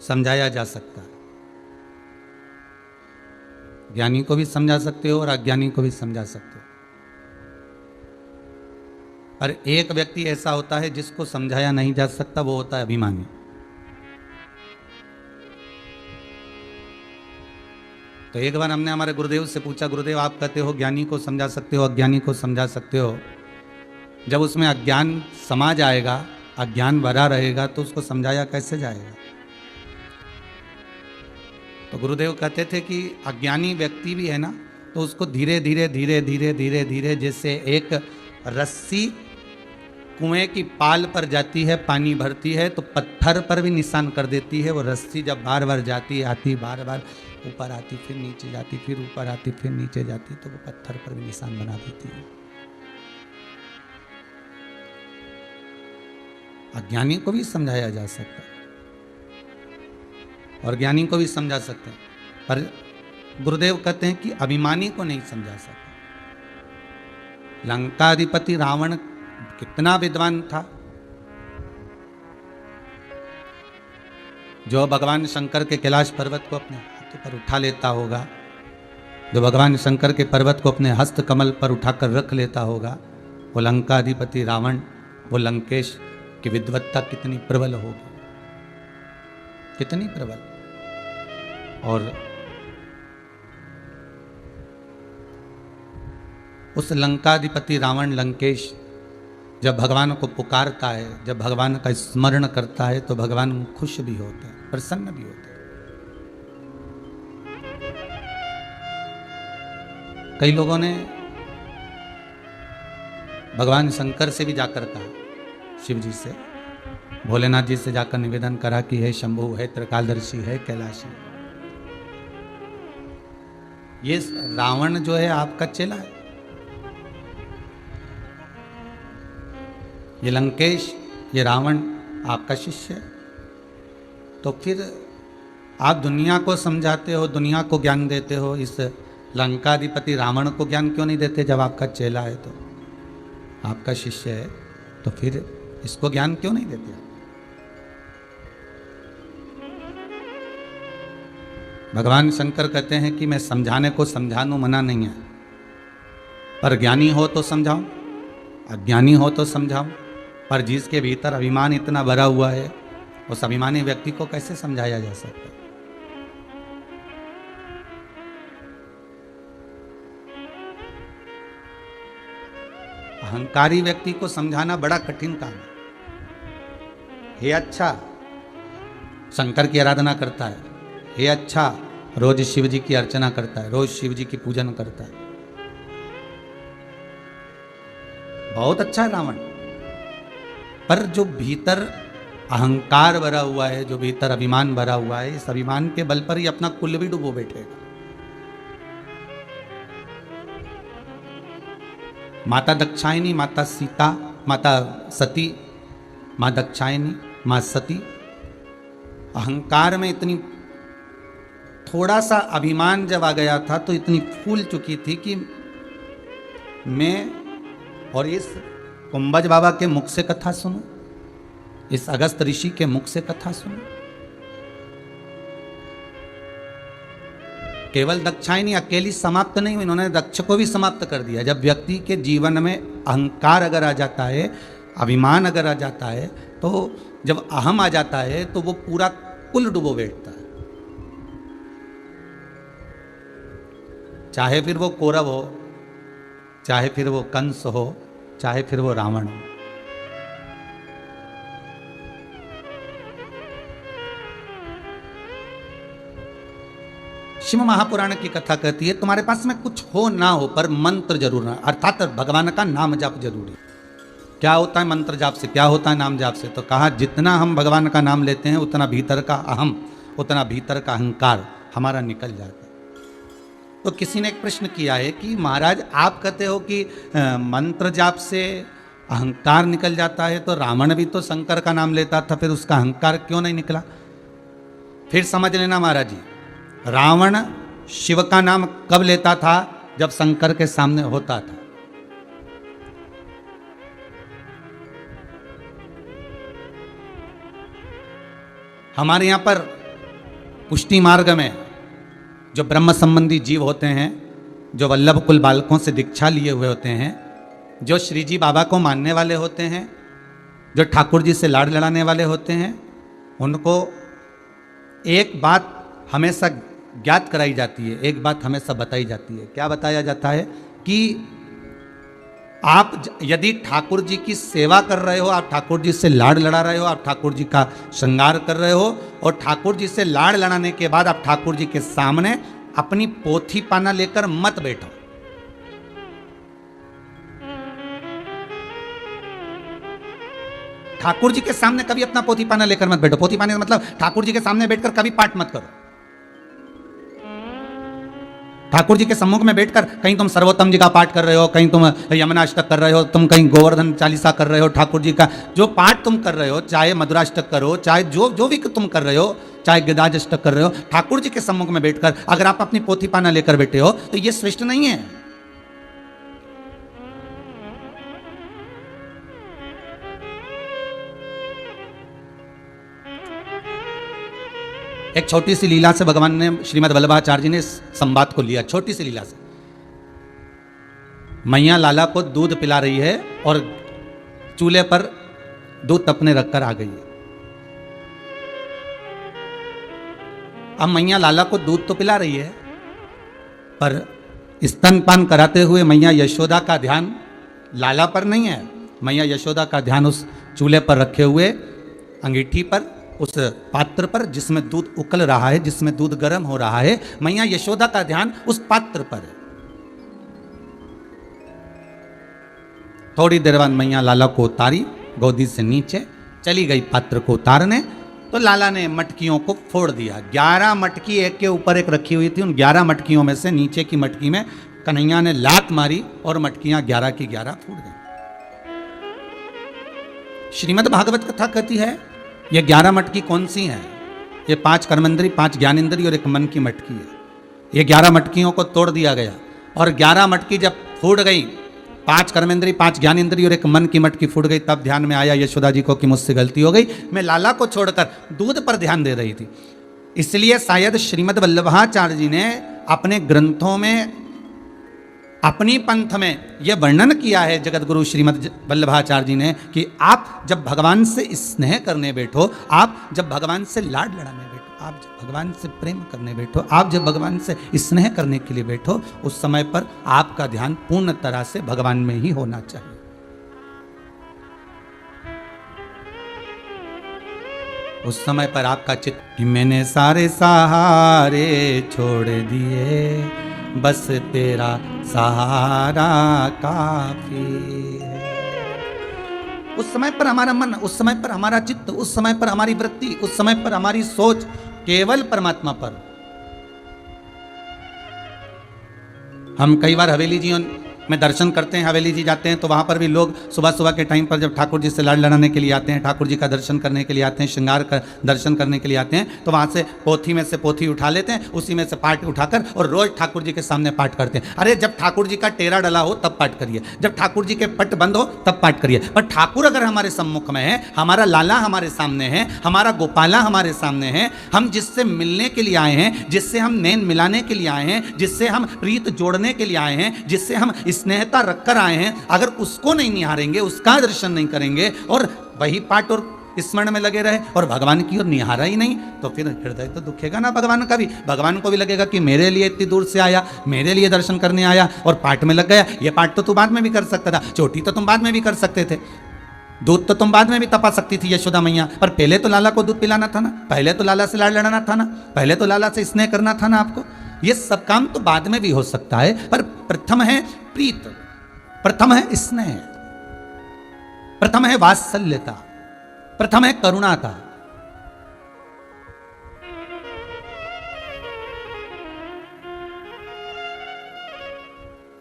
समझाया जा सकता है। ज्ञानी को भी समझा सकते हो और अज्ञानी को भी समझा सकते हो। पर एक व्यक्ति ऐसा होता है जिसको समझाया नहीं जा सकता, वो होता है अभिमानी। तो एक बार हमने हमारे गुरुदेव से पूछा, गुरुदेव आप कहते हो ज्ञानी को समझा सकते हो, अज्ञानी को समझा सकते हो, जब उसमें अज्ञान समा जाएगा, अज्ञान भरा रहेगा, तो उसको समझाया कैसे जाएगा? तो गुरुदेव कहते थे कि अज्ञानी व्यक्ति भी है ना, तो उसको धीरे धीरे धीरे धीरे धीरे धीरे, जैसे एक रस्सी कुएं की पाल पर जाती है, पानी भरती है, तो पत्थर पर भी निशान कर देती है। वो रस्सी जब बार बार जाती आती, बार बार ऊपर आती, फिर नीचे जाती, फिर ऊपर आती, फिर नीचे जाती, तो वो पत्थर पर भी निशान बना देती है। अज्ञानी को भी समझाया जा सकता है और ज्ञानी को भी समझा सकते हैं, पर गुरुदेव कहते हैं कि अभिमानी को नहीं समझा सकते। लंकाधिपति रावण कितना विद्वान था, जो भगवान शंकर के कैलाश पर्वत को अपने हाथों पर उठा लेता होगा, जो भगवान शंकर के पर्वत को अपने हस्त कमल पर उठाकर रख लेता होगा, वो लंकाधिपति रावण, वो लंकेश की विद्वत्ता कितनी प्रबल होगी, कितनी प्रबल। और उस लंकाधिपति रावण लंकेश जब भगवान को पुकारता है, जब भगवान का स्मरण करता है, तो भगवान खुश भी होते हैं, प्रसन्न भी होते हैं। कई लोगों ने भगवान शंकर से भी जाकर कहा, शिव जी से, भोलेनाथ जी से जाकर निवेदन करा कि हे शंभु, है त्रिकालदर्शी, है कैलाशी, ये रावण जो है आपका चेला है, ये लंकेश, ये रावण आपका शिष्य है, तो फिर आप दुनिया को समझाते हो, दुनिया को ज्ञान देते हो, इस लंकाधिपति रावण को ज्ञान क्यों नहीं देते? जब आपका चेला है, तो आपका शिष्य है, तो फिर इसको ज्ञान क्यों नहीं देते? भगवान शंकर कहते हैं कि मैं समझाने को समझाऊं, मना नहीं है, पर ज्ञानी हो तो समझाऊं, अज्ञानी हो तो समझाऊं, पर जिसके भीतर अभिमान इतना भरा हुआ है, उस अभिमानी व्यक्ति को कैसे समझाया जा सकता है? अहंकारी व्यक्ति को समझाना बड़ा कठिन काम है। हे अच्छा, शंकर की आराधना करता है, हे अच्छा, रोज शिव जी की अर्चना करता है, रोज शिव जी की पूजन करता है, बहुत अच्छा है रावण, पर जो भीतर अहंकार भरा हुआ है, जो भीतर अभिमान भरा हुआ है, इस अभिमान के बल पर ही अपना कुल भी डुबो बैठेगा। माता दक्षायनी, माता सीता, माता सती, माँ दक्षायनी, माँ सती अहंकार में इतनी, थोड़ा सा अभिमान जब आ गया था तो इतनी फूल चुकी थी कि मैं और इस कुंभज बाबा के मुख से कथा सुनूं, इस अगस्त ऋषि के मुख से कथा सुनूं। केवल दक्षायनी अकेली समाप्त नहीं हुई, इन्होंने दक्ष को भी समाप्त कर दिया। जब व्यक्ति के जीवन में अहंकार अगर आ जाता है, अभिमान अगर आ जाता है, तो जब अहम आ जाता है, तो वो पूरा कुल डुबो बैठता है। चाहे फिर वो कौरव हो, चाहे फिर वो कंस हो, चाहे फिर वो रावण हो। शिव महापुराण की कथा कहती है, तुम्हारे पास में कुछ हो ना हो, पर मंत्र जरूर ना, अर्थात भगवान का नाम जाप जरूरी। क्या होता है मंत्र जाप से, क्या होता है नाम जाप से? तो कहा जितना हम भगवान का नाम लेते हैं, उतना भीतर का अहम, उतना भीतर का अहंकार हमारा निकल जाता है। तो किसी ने एक प्रश्न किया है कि महाराज आप कहते हो कि मंत्र जाप से अहंकार निकल जाता है, तो रावण भी तो शंकर का नाम लेता था, फिर उसका अहंकार क्यों नहीं निकला? फिर समझ लेना महाराज जी, रावण शिव का नाम कब लेता था? जब शंकर के सामने होता था। हमारे यहां पर पुष्टि मार्ग में जो ब्रह्म संबंधी जीव होते हैं, जो वल्लभ कुल बालकों से दीक्षा लिए हुए होते हैं, जो श्री जी बाबा को मानने वाले होते हैं, जो ठाकुर जी से लाड़ लड़ाने वाले होते हैं, उनको एक बात हमेशा ज्ञात कराई जाती है, एक बात हमेशा बताई जाती है। क्या बताया जाता है कि आप यदि ठाकुर जी की सेवा कर रहे हो, आप ठाकुर जी से लाड़ लड़ा रहे हो, आप ठाकुर जी का श्रृंगार कर रहे हो, और ठाकुर जी से लाड़ लड़ाने के बाद आप ठाकुर जी के सामने अपनी पोथी पाना लेकर मत बैठो। ठाकुर जी के सामने कभी अपना पोथी पाना लेकर मत बैठो। पोथी पाने का मतलब ठाकुर जी के सामने बैठकर कभी पाठ मत करो। ठाकुर जी के सम्मुख में बैठकर कहीं तुम सर्वोत्तम जी का पाठ कर रहे हो, कहीं तुम यमनाष्टक कर रहे हो, तुम कहीं गोवर्धन चालीसा कर रहे हो, ठाकुर जी का जो पाठ तुम कर रहे हो, चाहे मधुराष्टक करो, चाहे जो भी तुम कर रहे हो, चाहे गिदाज अष्टक कर रहे हो, ठाकुर जी के सम्मुख में बैठकर अगर आप अपनी पोथी पाना लेकर बैठे हो तो ये श्रेष्ठ नहीं है। एक छोटी सी लीला से भगवान ने, श्रीमद् वल्लभाचार्य जी ने इस संवाद को लिया। छोटी सी लीला से मैया लाला को दूध पिला रही है और चूल्हे पर दूध तपने रखकर आ गई है। अब मैया लाला को दूध तो पिला रही है, पर स्तनपान कराते हुए मैया यशोदा का ध्यान लाला पर नहीं है। मैया यशोदा का ध्यान उस चूल्हे पर रखे हुए अंगीठी पर, उस पात्र पर जिसमें दूध उकल रहा है, जिसमें दूध गर्म हो रहा है, मैया यशोदा का ध्यान उस पात्र पर है। थोड़ी देर बाद मैया लाला को उतारी, गोदी से नीचे चली गई पात्र को उतारने, तो लाला ने मटकियों को फोड़ दिया। 11 मटकी एक के ऊपर एक रखी हुई थी। उन 11 मटकियों में से नीचे की मटकी में कन्हैया ने लात मारी और मटकियां 11 की 11 फूट गई। श्रीमद् भागवत कथा कहती है ये 11 मटकी कौन सी हैं? ये 5 कर्मेंद्री, 5 ज्ञानेंद्री और एक मन की मटकी है। ये 11 मटकियों को तोड़ दिया गया और 11 मटकी जब फूट गई, 5 कर्मेंद्री, 5 ज्ञानेंद्री और एक मन की मटकी फूट गई, तब ध्यान में आया यशोदा जी को कि मुझसे गलती हो गई, मैं लाला को छोड़कर दूध पर ध्यान दे रही थी। इसलिए शायद श्रीमद् वल्लभाचार्य जी ने अपने ग्रंथों में, अपनी पंथ में यह वर्णन किया है जगतगुरु श्रीमद् वल्लभाचार्य जी ने कि आप जब भगवान से स्नेह करने बैठो, आप जब भगवान से लाड लड़ाने बैठो, आप जब भगवान से प्रेम करने बैठो, आप जब भगवान से स्नेह करने के लिए बैठो, उस समय पर आपका ध्यान पूर्ण तरह से भगवान में ही होना चाहिए। उस समय पर आपका चित्त कि मैंने सारे सहारे छोड़ दिए, बस तेरा सहारा काफी है। उस समय पर हमारा मन, उस समय पर हमारा चित्त, उस समय पर हमारी वृत्ति, उस समय पर हमारी सोच केवल परमात्मा पर। हम कई बार हवेली जी में दर्शन करते हैं, हवेली जी जाते हैं, तो वहाँ पर भी लोग सुबह सुबह के टाइम पर जब ठाकुर जी से लाड़ लड़ाने के लिए आते हैं, ठाकुर जी का दर्शन करने के लिए आते हैं, श्रृंगार का दर्शन करने के लिए आते हैं, तो वहाँ से पोथी में से पोथी उठा लेते हैं, उसी में से पाठ उठाकर और रोज ठाकुर जी के सामने पाठ करते हैं। अरे जब ठाकुर जी का टेरा डला हो तब पाठ करिए, जब ठाकुर जी के पट बंद हो तब पाठ करिए। पर ठाकुर अगर हमारे सम्मुख में है, हमारा लाला हमारे सामने है, हमारा गोपाला हमारे सामने है, हम जिससे मिलने के लिए आए हैं, जिससे हम नैन मिलाने के लिए आए हैं, जिससे हम प्रीत जोड़ने के लिए आए हैं, जिससे हम स्नेहता रखकर आए हैं, अगर उसको नहीं निहारेंगे, उसका दर्शन नहीं करेंगे और वही पाठ और स्मरण में लगे रहे और भगवान की ओर निहारा ही नहीं, तो फिर हृदय तो दुखेगा ना भगवान का भी। भगवान को भी लगेगा कि मेरे लिए इतनी दूर से आया, मेरे लिए दर्शन करने आया और पाठ में लग गया। ये पाठ तो तू बाद में भी कर सकता था, चोटी तो तुम बाद में भी कर सकते थे, दूध तो तुम बाद में भी तपा सकती थी यशोदा मैया, पर पहले तो लाला को दूध पिलाना था ना, पहले तो लाला से लाड़ लड़ाना था ना, पहले तो लाला से स्नेह करना था ना आपको। ये सब काम तो बाद में भी हो सकता है, पर प्रथम है प्रीत, प्रथम है स्नेह, प्रथम है वात्सल्यता, प्रथम है करुणाता।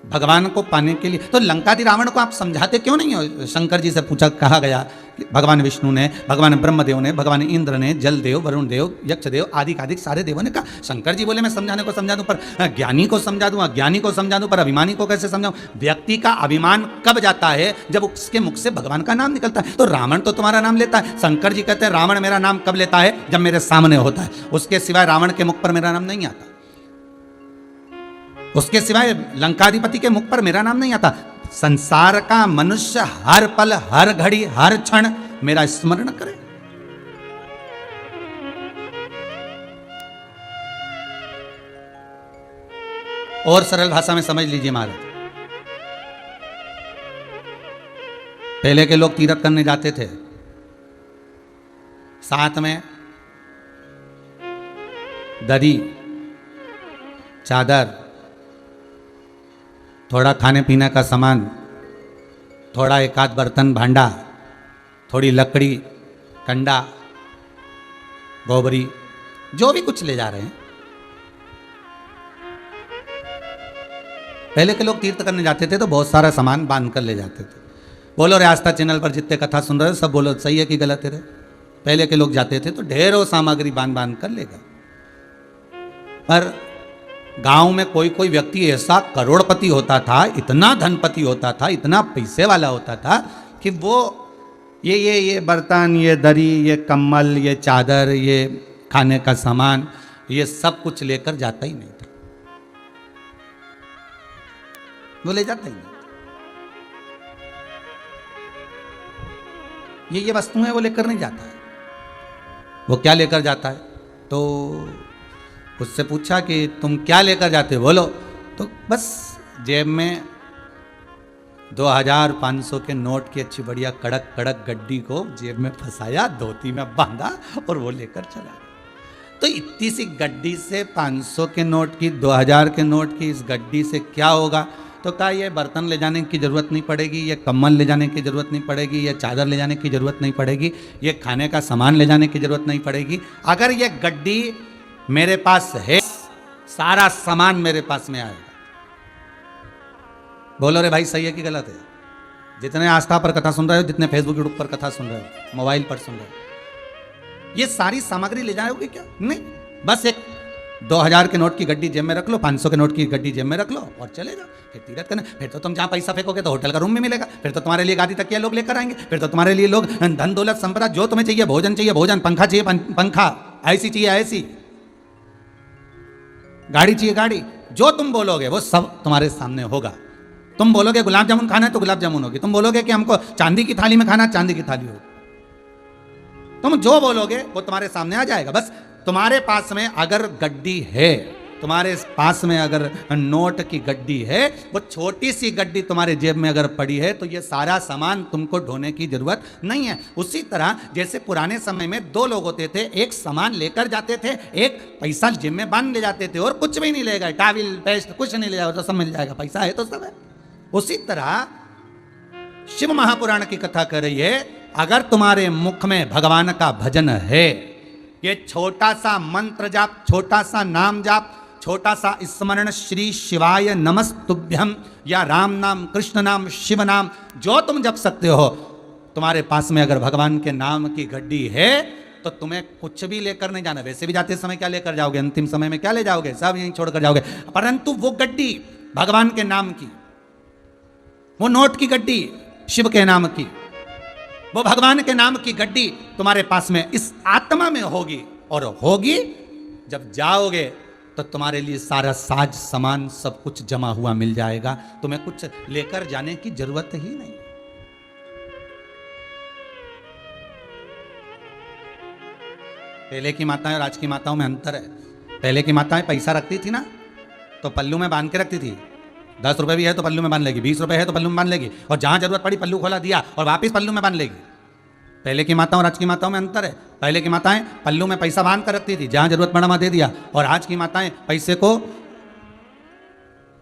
भगवान को पाने के लिए तो लंकाधि रावण को आप समझाते क्यों नहीं हो? शंकर जी से पूछा, कहा गया भगवान विष्णु ने, भगवान ब्रह्मदेव ने, भगवान इंद्र ने, जल देव, वरुण देव, यक्ष देव आदि आदि सारे देवों ने कहा। शंकर जी बोले मैं समझाने को समझा दूं, पर ज्ञानी को समझा दूं, अज्ञानी को समझा दूं, पर अभिमानी को कैसे समझाऊं? व्यक्ति का अभिमान कब जाता है? जब उसके मुख से भगवान का नाम निकलता है। तो रावण तो तुम्हारा नाम लेता है, शंकर जी कहते हैं रावण मेरा नाम कब लेता है? जब मेरे सामने होता है, उसके सिवाय रावण के मुख पर मेरा नाम नहीं आता, उसके सिवाय लंकाधिपति के मुख पर मेरा नाम नहीं आता। संसार का मनुष्य हर पल, हर घड़ी, हर क्षण मेरा स्मरण करे। और सरल भाषा में समझ लीजिए महाराज, पहले के लोग तीर्थ करने जाते थे, साथ में दरी, चादर, थोड़ा खाने पीने का सामान, थोड़ा एक आध बर्तन भांडा, थोड़ी लकड़ी, कंडा, गोबरी, जो भी कुछ ले जा रहे हैं। पहले के लोग तीर्थ करने जाते थे तो बहुत सारा सामान बांध कर ले जाते थे। बोलो रे आस्था चैनल पर जितने कथा सुन रहे हो सब बोलो सही है कि गलत है रे? पहले के लोग जाते थे तो ढेरों सामग्री बांध बांध कर ले गए। पर गांव में कोई कोई व्यक्ति ऐसा करोड़पति होता था, इतना धनपति होता था, इतना पैसे वाला होता था कि वो ये बर्तन, ये दरी, ये कम्बल, ये चादर, ये खाने का सामान, ये सब कुछ लेकर जाता ही नहीं था। वो ले जाता ही नहीं। ये वस्तुएं वो लेकर नहीं जाता है। वो क्या लेकर जाता है? तो उससे पूछा कि तुम क्या लेकर जाते हो? बोलो। तो बस जेब में 2500 के नोट की अच्छी बढ़िया कड़क कड़क गड्डी को जेब में फंसाया, धोती में बांधा और वो लेकर चला गया। तो इतनी सी गड्डी से 500 के नोट की, 2000 के नोट की इस गड्डी से क्या होगा? तो कहा ये बर्तन ले जाने की ज़रूरत नहीं पड़ेगी, ये कम्बल ले जाने की ज़रूरत नहीं पड़ेगी, ये चादर ले जाने की ज़रूरत नहीं पड़ेगी, ये खाने का सामान ले जाने की ज़रूरत नहीं पड़ेगी। अगर ये गड्डी मेरे पास है, सारा सामान मेरे पास में आएगा। बोलो रे भाई सही है कि गलत है? जितने आस्था पर कथा सुन रहे हो, जितने फेसबुक यूट्यूब पर कथा सुन रहे हो, मोबाइल पर सुन रहे हो, ये सारी सामग्री ले जाओगे क्या? नहीं, बस एक 2000 के नोट की गड्डी जेब में रख लो, 500 के नोट की गड्डी जेब में रख लो और चले जाओ। फिर तीर्थ करने, फिर तो तुम जहाँ पैसा फेंकोगे तो होटल का रूम भी मिलेगा, फिर तो तुम्हारे लिए गादी तकिया लोग लेकर आएंगे, फिर तो तुम्हारे लिए लोग धन दौलत संपदा जो तुम्हें चाहिए, भोजन चाहिए भोजन, पंखा चाहिए पंखा, ऐसी चाहिए ऐसी, गाड़ी चाहिए गाड़ी, जो तुम बोलोगे वो सब तुम्हारे सामने होगा। तुम बोलोगे गुलाब जामुन खाना है तो गुलाब जामुन होगी, तुम बोलोगे कि हमको चांदी की थाली में खाना, चांदी की थाली होगी। तुम जो बोलोगे वो तुम्हारे सामने आ जाएगा। बस तुम्हारे पास में अगर गड्डी है, तुम्हारे पास में अगर नोट की गड्डी है, वो छोटी सी गड्डी तुम्हारे जेब में अगर पड़ी है तो ये सारा सामान तुमको ढोने की जरूरत नहीं है। उसी तरह जैसे पुराने समय में दो लोग होते थे, एक सामान लेकर जाते थे, एक पैसा जेब में बांध ले जाते थे और कुछ भी नहीं ले गए, टाविल पेस्ट कुछ नहीं ले जाओ तो सब मिल जाएगा, पैसा है तो सब है। उसी तरह शिव महापुराण की कथा कर रही है, अगर तुम्हारे मुख में भगवान का भजन है, ये छोटा सा मंत्र जाप, छोटा सा नाम जाप, छोटा सा स्मरण श्री शिवाय नमस्तुभ्यम या राम नाम, कृष्ण नाम, शिव नाम जो तुम जप सकते हो, तुम्हारे पास में अगर भगवान के नाम की गड्डी है तो तुम्हें कुछ भी लेकर नहीं जाना। वैसे भी जाते समय क्या लेकर जाओगे, अंतिम समय में क्या ले जाओगे, सब यहीं छोड़कर जाओगे। परंतु वो गड्डी भगवान के नाम की, वो नोट की गड्डी शिव के नाम की, वो भगवान के नाम की गड्डी तुम्हारे पास में इस आत्मा में होगी। और होगी जब जाओगे तो तुम्हारे लिए सारा साज सामान सब कुछ जमा हुआ मिल जाएगा, तुम्हें कुछ लेकर जाने की जरूरत ही नहीं। पहले की माताएं और आज की माताओं में अंतर है। पहले की माताएं पैसा रखती थी ना तो पल्लू में बांध के रखती थी, 10 रुपए भी है तो पल्लू में बांध लेगी, 20 रुपए है तो पल्लू में बांध लेगी, और जहां जरूरत पड़ी पल्लू खोला दिया और वापस पल्लू में बांध लेगी। पहले की माताओं और आज की माताओं में अंतर है। पहले की माताएं पल्लू में पैसा बांध कर रखती थी, जहां जरूरत पड़ा वहां दे दिया, और आज की माताएं पैसे को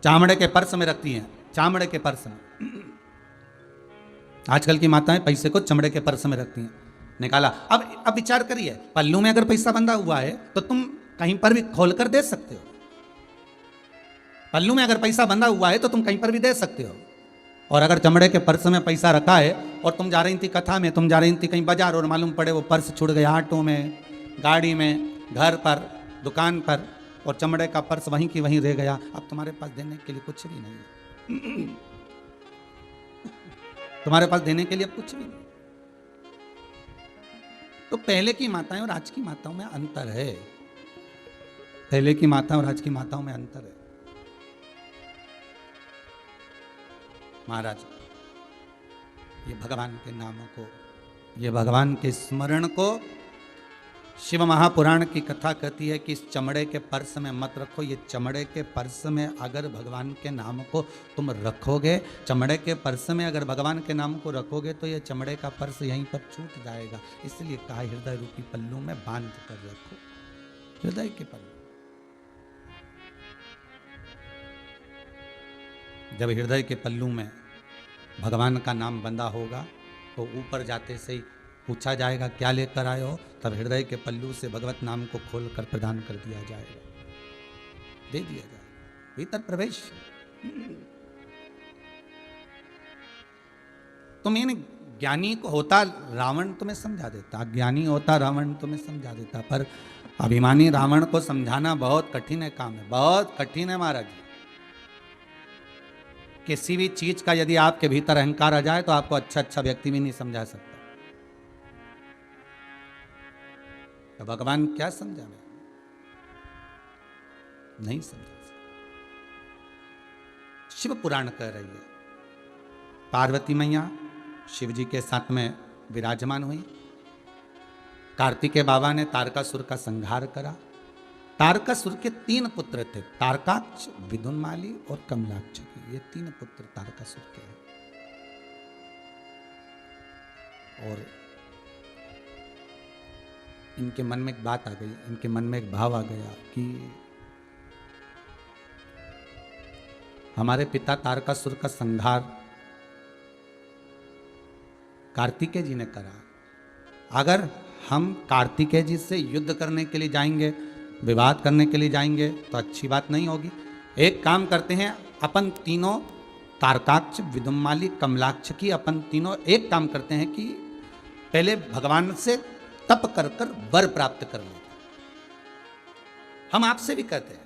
चामड़े के पर्स में रखती हैं, चामड़े के पर्स में। आजकल की माताएं पैसे को चमड़े के पर्स में रखती हैं, निकाला। अब विचार करिए, पल्लू में अगर पैसा बंधा हुआ है तो तुम कहीं पर भी खोल कर दे सकते हो। पल्लू में अगर पैसा बंधा हुआ है तो तुम कहीं पर भी दे सकते हो। और अगर चमड़े के पर्स में पैसा रखा है और तुम जा रही थी कथा में, तुम जा रही थी कहीं बाजार और मालूम पड़े वो पर्स छूट गया ऑटो में, गाड़ी में, घर पर, दुकान पर, और चमड़े का पर्स वहीं की वहीं रह गया, अब तुम्हारे पास देने के लिए कुछ भी नहीं है। तुम्हारे पास देने के लिए अब कुछ भी नहीं। तो पहले की माताएं और आज की माताओं में अंतर है। पहले की माताओं और आज की माताओं में अंतर है। महाराज, ये भगवान के नामों को, ये भगवान के स्मरण को, शिव महापुराण की कथा कहती है कि इस चमड़े के पर्स में मत रखो। ये चमड़े के पर्स में अगर भगवान के नाम को तुम रखोगे, चमड़े के पर्स में अगर भगवान के नाम को रखोगे तो ये चमड़े का पर्स यहीं पर छूट जाएगा। इसलिए कहा हृदय रूपी पल्लू में बांध कर रखो, हृदय के पल्लू। जब हृदय के पल्लू में भगवान का नाम बंधा होगा तो ऊपर जाते से ही पूछा जाएगा क्या लेकर आए हो, तब हृदय के पल्लू से भगवत नाम को खोलकर प्रदान कर दिया जाएगा, दे दिया जाएगा, भीतर प्रवेश। तुम इन ज्ञानी को होता रावण तुम्हें समझा देता, ज्ञानी होता रावण तुम्हें समझा देता, पर अभिमानी रावण को समझाना बहुत कठिन है काम है, बहुत कठिन है महाराज। किसी भी चीज का यदि आपके भीतर अहंकार आ जाए तो आपको अच्छा अच्छा व्यक्ति भी नहीं समझा सकता। तो भगवान क्या समझा, मैं नहीं समझा। शिव पुराण कह रही है, पार्वती मैया शिव जी के साथ में विराजमान हुई। कार्तिकेय बाबा ने तारकासुर का संहार करा। तारकासुर के 3 पुत्र थे, तारकाक्ष, विदुन्माली और कमलाक्ष। ये 3 पुत्र तारकासुर के हैं। और इनके मन में एक बात आ गई, इनके मन में एक भाव आ गया कि हमारे पिता तारकासुर का संहार कार्तिकेय जी ने करा, अगर हम कार्तिकेय जी से युद्ध करने के लिए जाएंगे, विवाद करने के लिए जाएंगे तो अच्छी बात नहीं होगी। एक काम करते हैं, अपन तीनों तारकाक्ष, विदुम्माली, कमलाक्ष की अपन तीनों एक काम करते हैं कि पहले भगवान से तप कर कर वर प्राप्त कर लेते। हम आपसे भी कहते हैं,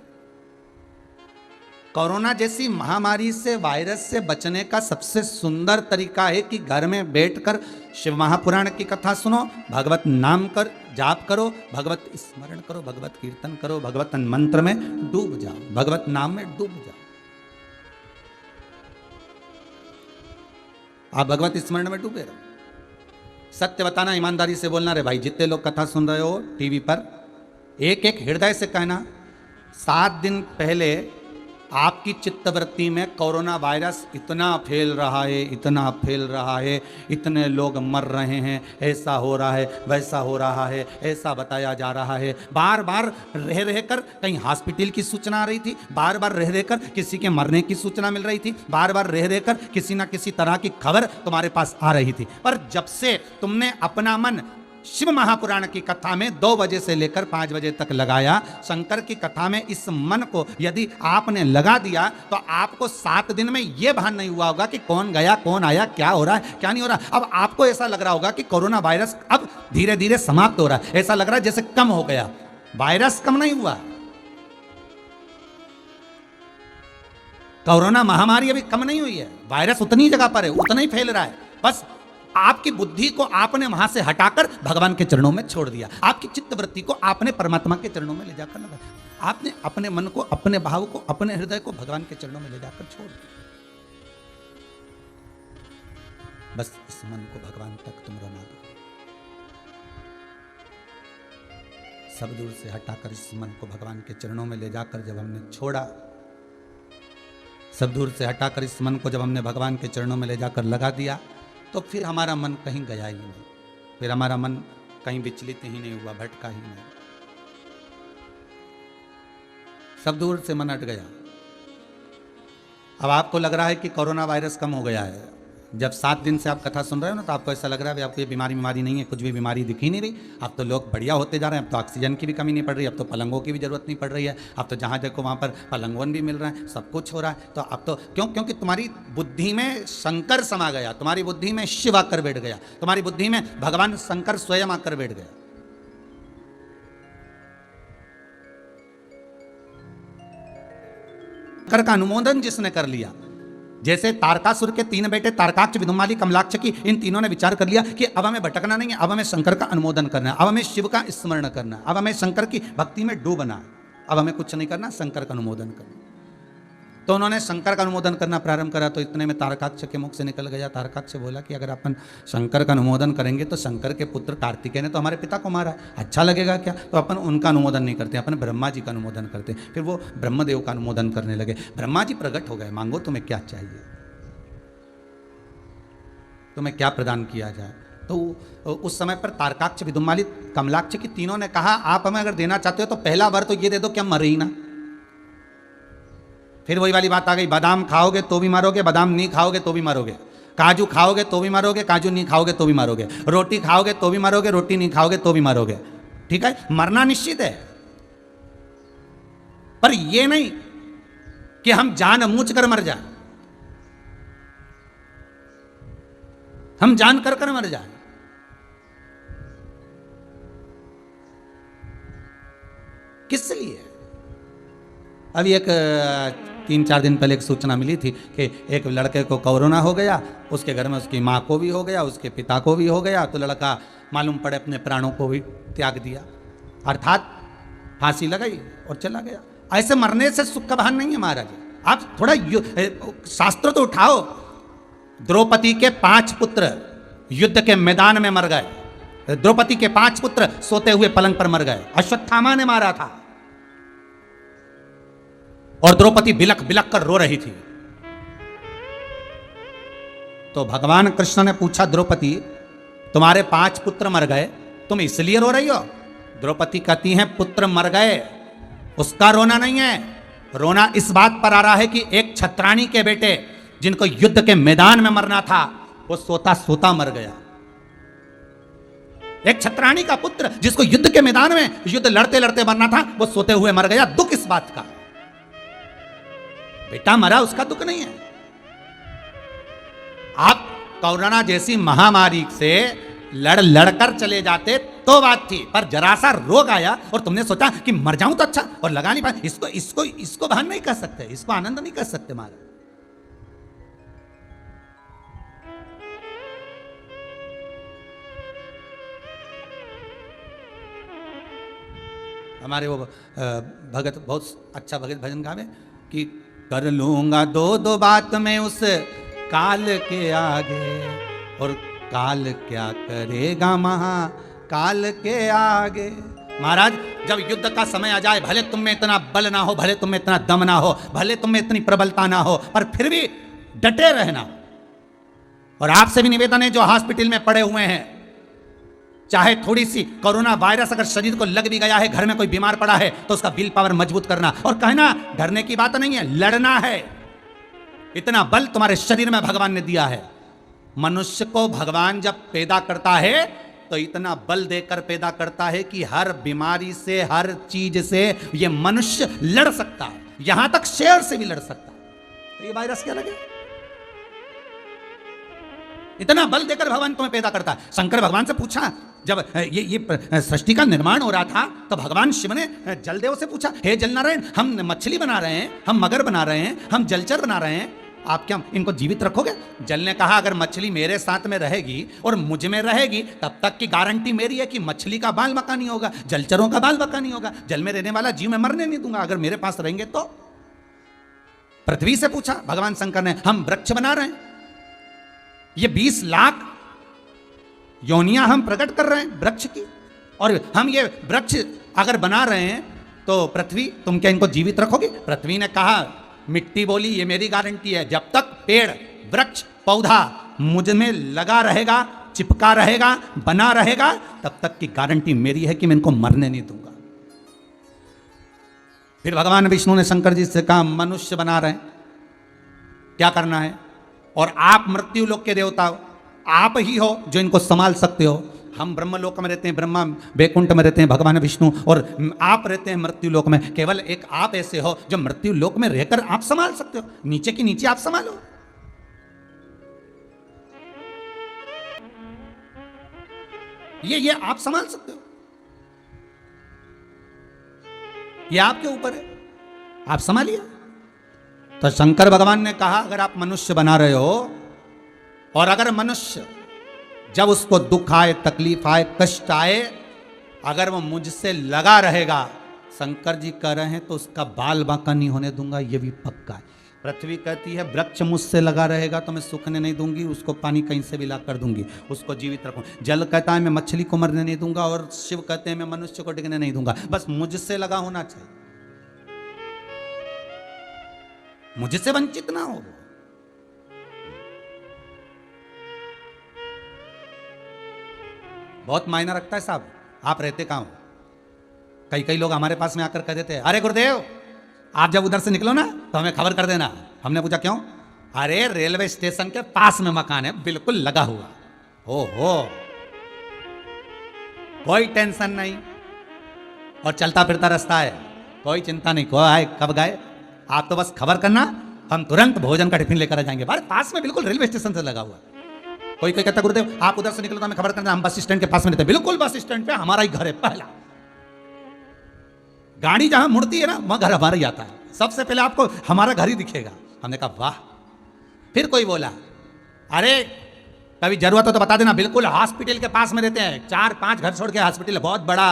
कोरोना जैसी महामारी से, वायरस से बचने का सबसे सुंदर तरीका है कि घर में बैठकर शिव महापुराण की कथा सुनो, भगवत नाम कर जाप करो, भगवत स्मरण करो, भगवत कीर्तन करो, भगवत मंत्र में डूब जाओ, भगवत नाम में डूब जाओ। आप भगवत स्मरण में डूबे रहो। सत्य बताना, ईमानदारी से बोलना। रे भाई, जितने लोग कथा सुन रहे हो टीवी पर, एक एक हृदय से कहना, 7 दिन पहले आपकी चित्तवृत्ति में कोरोना वायरस इतना फैल रहा है, इतना फैल रहा है, इतने लोग मर रहे हैं, ऐसा हो रहा है, वैसा हो रहा है, ऐसा बताया जा रहा है। बार बार रह रहकर कहीं हॉस्पिटल की सूचना आ रही थी, बार बार रह रहकर किसी के मरने की सूचना मिल रही थी, बार बार रह रहकर किसी ना किसी तरह की खबर तुम्हारे पास आ रही थी। पर जब से तुमने अपना मन शिव महापुराण की कथा में 2 बजे से लेकर 5 बजे तक लगाया, शंकर की कथा में इस मन को यदि आपने लगा दिया तो आपको 7 दिन में यह भान नहीं हुआ होगा कि कौन गया, कौन आया, क्या हो रहा है, क्या नहीं हो रहा। अब आपको ऐसा लग रहा होगा कि कोरोना वायरस अब धीरे धीरे समाप्त हो रहा है, ऐसा लग रहा है जैसे कम हो गया। वायरस कम नहीं हुआ, कोरोना महामारी अभी कम नहीं हुई है, वायरस उतनी जगह पर है, उतना ही फैल रहा है। बस आपकी बुद्धि को आपने वहां से हटाकर भगवान के चरणों में छोड़ दिया, आपकी चित्तवृत्ति को आपने परमात्मा के चरणों में ले जाकर लगा, आपने अपने मन को, अपने भाव को, अपने हृदय को भगवान के चरणों में ले जाकर छोड़ दिया। बस इस मन को भगवान तक तुम रमा दो, सब दूर से हटाकर इस मन को भगवान के चरणों में ले जाकर जब हमने छोड़ा, सब दूर से हटाकर इस मन को जब हमने भगवान के चरणों में ले जाकर लगा दिया, तो फिर हमारा मन कहीं गया ही नहीं, फिर हमारा मन कहीं विचलित ही नहीं हुआ, भटका ही नहीं, सब दूर से मन हट गया। अब आपको लग रहा है कि कोरोना वायरस कम हो गया है, जब 7 दिन से आप कथा सुन रहे हो ना, तो आपको ऐसा लग रहा है आपको ये बीमारी नहीं है, कुछ भी बीमारी दिख ही नहीं रही। अब तो लोग बढ़िया होते जा रहे हैं, अब तो ऑक्सीजन की भी कमी नहीं पड़ रही, अब तो पलंगों की भी जरूरत नहीं पड़ रही है, अब तो जहाँ देखो वहाँ पर पलंगवन भी मिल रहा है, सब कुछ हो रहा है। तो अब तो क्योंकि तुम्हारी बुद्धि में शंकर समा गया, तुम्हारी बुद्धि में शिव आकर बैठ गया, तुम्हारी बुद्धि में भगवान शंकर स्वयं आकर बैठ गया। शंकर का अनुमोदन जिसने कर लिया, जैसे तारकासुर के 3 बेटे तारकाक्ष, विदुमाली, कमलाक्ष की, इन तीनों ने विचार कर लिया कि अब हमें भटकना नहीं है, अब हमें शंकर का अनुमोदन करना है, अब हमें शिव का स्मरण करना है, अब हमें शंकर की भक्ति में डूबना है, अब हमें कुछ नहीं करना, शंकर का अनुमोदन करना। तो उन्होंने शंकर का अनुमोदन करना प्रारंभ करा। तो इतने में तारकाक्ष के मुख से निकल गया, तारकाक्ष बोला कि अगर अपन शंकर का अनुमोदन करेंगे तो शंकर के पुत्र कार्तिकेय ने तो हमारे पिता को मारा, अच्छा लगेगा क्या? तो अपन उनका अनुमोदन नहीं करते, अपन ब्रह्मा जी का अनुमोदन करते। फिर वो ब्रह्मदेव का अनुमोदन करने लगे। ब्रह्मा जी प्रकट हो गए, मांगो तुम्हें क्या चाहिए, तुम्हें क्या प्रदान किया जाए। तो उस समय पर तारकाक्ष, विदुमाली, कमलाक्ष की तीनों ने कहा आप हमें अगर देना चाहते हो तो पहला वर तो ये दे दो कि हम मरे ही ना। फिर वही वाली बात आ गई, बादाम खाओगे तो भी मरोगे, बादाम नहीं खाओगे तो भी मरोगे, काजू खाओगे तो भी मरोगे, काजू नहीं खाओगे तो भी मरोगे, रोटी खाओगे तो भी मरोगे, रोटी नहीं खाओगे तो भी मरोगे। ठीक है, मरना निश्चित है, पर यह नहीं कि हम जानबूझ कर मर जाए, हम जान कर मर जाए। किस लिए? अभी एक 3-4 दिन पहले एक सूचना मिली थी कि एक लड़के को कोरोना हो गया, उसके घर में उसकी माँ को भी हो गया, उसके पिता को भी हो गया, तो लड़का मालूम पड़े अपने प्राणों को भी त्याग दिया, अर्थात फांसी लगाई और चला गया। ऐसे मरने से सुख का भान नहीं है महाराज। आप थोड़ा शास्त्र तो उठाओ। द्रौपदी के 5 पुत्र युद्ध के मैदान में मर गए, द्रौपदी के 5 पुत्र सोते हुए पलंग पर मर गए, अश्वत्थामा ने मारा था, और द्रौपदी बिलक बिलक कर रो रही थी। तो भगवान कृष्ण ने पूछा, द्रौपदी तुम्हारे 5 पुत्र मर गए, तुम इसलिए रो रही हो? द्रौपदी कहती हैं पुत्र मर गए उसका रोना नहीं है, रोना इस बात पर आ रहा है कि एक छत्राणी के बेटे जिनको युद्ध के मैदान में मरना था वो सोता सोता मर गया। एक छत्राणी का पुत्र जिसको युद्ध के मैदान में युद्ध लड़ते लड़ते मरना था वो सोते हुए मर गया। दुख इस बात का, बेटा मरा उसका दुख नहीं है। आप कोरोना जैसी महामारी से लड़कर चले जाते तो बात थी, पर जरा सा रोग आया और तुमने सोचा कि मर जाऊं तो अच्छा, और लगा नहीं पाए। इसको भान नहीं कर सकते, इसको आनंद नहीं कर सकते महाराज। हमारे वो भगत बहुत अच्छा भगत भजन गावे कि कर लूंगा 2 बात मैं उस काल के आगे, और काल क्या करेगा महाकाल के आगे। महाराज जब युद्ध का समय आ जाए, भले तुम में इतना बल ना हो, भले तुम में इतना दम ना हो, भले तुम में इतनी प्रबलता ना हो, पर फिर भी डटे रहना। और आपसे भी निवेदन है जो हॉस्पिटल में पड़े हुए हैं, चाहे थोड़ी सी कोरोना वायरस अगर शरीर को लग भी गया है, घर में कोई बीमार पड़ा है, तो उसका विल पावर मजबूत करना, और कहना डरने की बात नहीं है, लड़ना है। इतना बल तुम्हारे शरीर में भगवान ने दिया है। मनुष्य को भगवान जब पैदा करता है तो इतना बल देकर पैदा करता है कि हर बीमारी से, हर चीज से ये मनुष्य लड़ सकता है, यहां तक शेर से भी लड़ सकता है। तो ये वायरस क्या लगे? इतना बल देकर भगवान तुम्हें पैदा करता है। शंकर भगवान से पूछा, जब ये सृष्टि का निर्माण हो रहा था, तो भगवान शिव ने जलदेव से पूछा, हे जलनारायण, हम मछली बना रहे हैं, हम मगर बना रहे हैं, हम जलचर बना रहे हैं, आप क्या इनको जीवित रखोगे? जल ने कहा, अगर मछली मेरे साथ में रहेगी और मुझ में रहेगी, तब तक की गारंटी मेरी है कि मछली का बाल बका नहीं होगा, जलचरों का बाल बका नहीं होगा, जल में रहने वाला जीव मैं मरने नहीं दूंगा अगर मेरे पास रहेंगे तो। पृथ्वी से पूछा भगवान शंकर ने, हम वृक्ष बना रहे हैं, ये 20 लाख योनियां हम प्रकट कर रहे हैं वृक्ष की, और हम ये वृक्ष अगर बना रहे हैं तो पृथ्वी तुम क्या इनको जीवित रखोगे? पृथ्वी ने कहा, मिट्टी बोली, ये मेरी गारंटी है, जब तक पेड़, वृक्ष, पौधा मुझ में लगा रहेगा, चिपका रहेगा, बना रहेगा, तब तक की गारंटी मेरी है कि मैं इनको मरने नहीं दूंगा। फिर भगवान विष्णु ने शंकर जी से कहा, मनुष्य बना रहे हैं, क्या करना है? और आप मृत्यु लोक के देवता हो, आप ही हो जो इनको संभाल सकते हो। हम ब्रह्म लोक में रहते हैं, ब्रह्मा वैकुंठ में रहते हैं भगवान विष्णु, और आप रहते हैं मृत्यु लोक में। केवल एक आप ऐसे हो जो मृत्यु लोक में रहकर आप संभाल सकते हो, नीचे की नीचे आप संभालो। ये आप संभाल सकते हो, ये आपके ऊपर है, आप संभालिए। तो शंकर भगवान ने कहा अगर आप मनुष्य बना रहे हो, और अगर मनुष्य जब उसको दुख आए, तकलीफ आए, कष्ट आए, अगर वो मुझसे लगा रहेगा, शंकर जी कह रहे हैं, तो उसका बाल बांका नहीं होने दूंगा, ये भी पक्का है। पृथ्वी कहती है वृक्ष मुझसे लगा रहेगा तो मैं सूखने नहीं दूंगी, उसको पानी कहीं से भी ला कर दूंगी, उसको जीवित रखूं। जल कहता है मैं मछली को मरने नहीं दूंगा, और शिव कहते हैं मैं मनुष्य को डिगने नहीं दूंगा। बस मुझसे लगा होना चाहिए, मुझसे वंचित ना हो। बहुत मायना रखता है साहब, आप रहते कहां हो। कई लोग हमारे पास में आकर कह देते हैं अरे गुरुदेव आप जब उधर से निकलो ना तो हमें खबर कर देना। हमने पूछा क्यों? अरे रेलवे स्टेशन के पास में मकान है, बिल्कुल लगा हुआ। ओहो, कोई टेंशन नहीं, और चलता फिरता रास्ता है, कोई चिंता नहीं, कोई आए कब गए, आप तो बस खबर करना, हम तुरंत भोजन का टिफिन लेकर आ जाएंगे। बारे पास में बिल्कुल रेलवे स्टेशन से लगा हुआ। कोई कहता गुरुदेव आप उधर से निकलो तो हमें खबर करना, हम बस स्टैंड के पास में रहते हैं। बिल्कुल बस स्टैंड पे हमारा ही घर है, पहला गाड़ी जहां मुड़ती है ना वहां घर हमारा ही आता है, सबसे पहले आपको हमारा घर ही दिखेगा। हमने कहा वाह। फिर कोई बोला अरे कभी जरूरत हो तो बता देना, बिल्कुल हॉस्पिटल के पास में रहते हैं, 4-5 घर छोड़ के हॉस्पिटल है, बहुत बड़ा,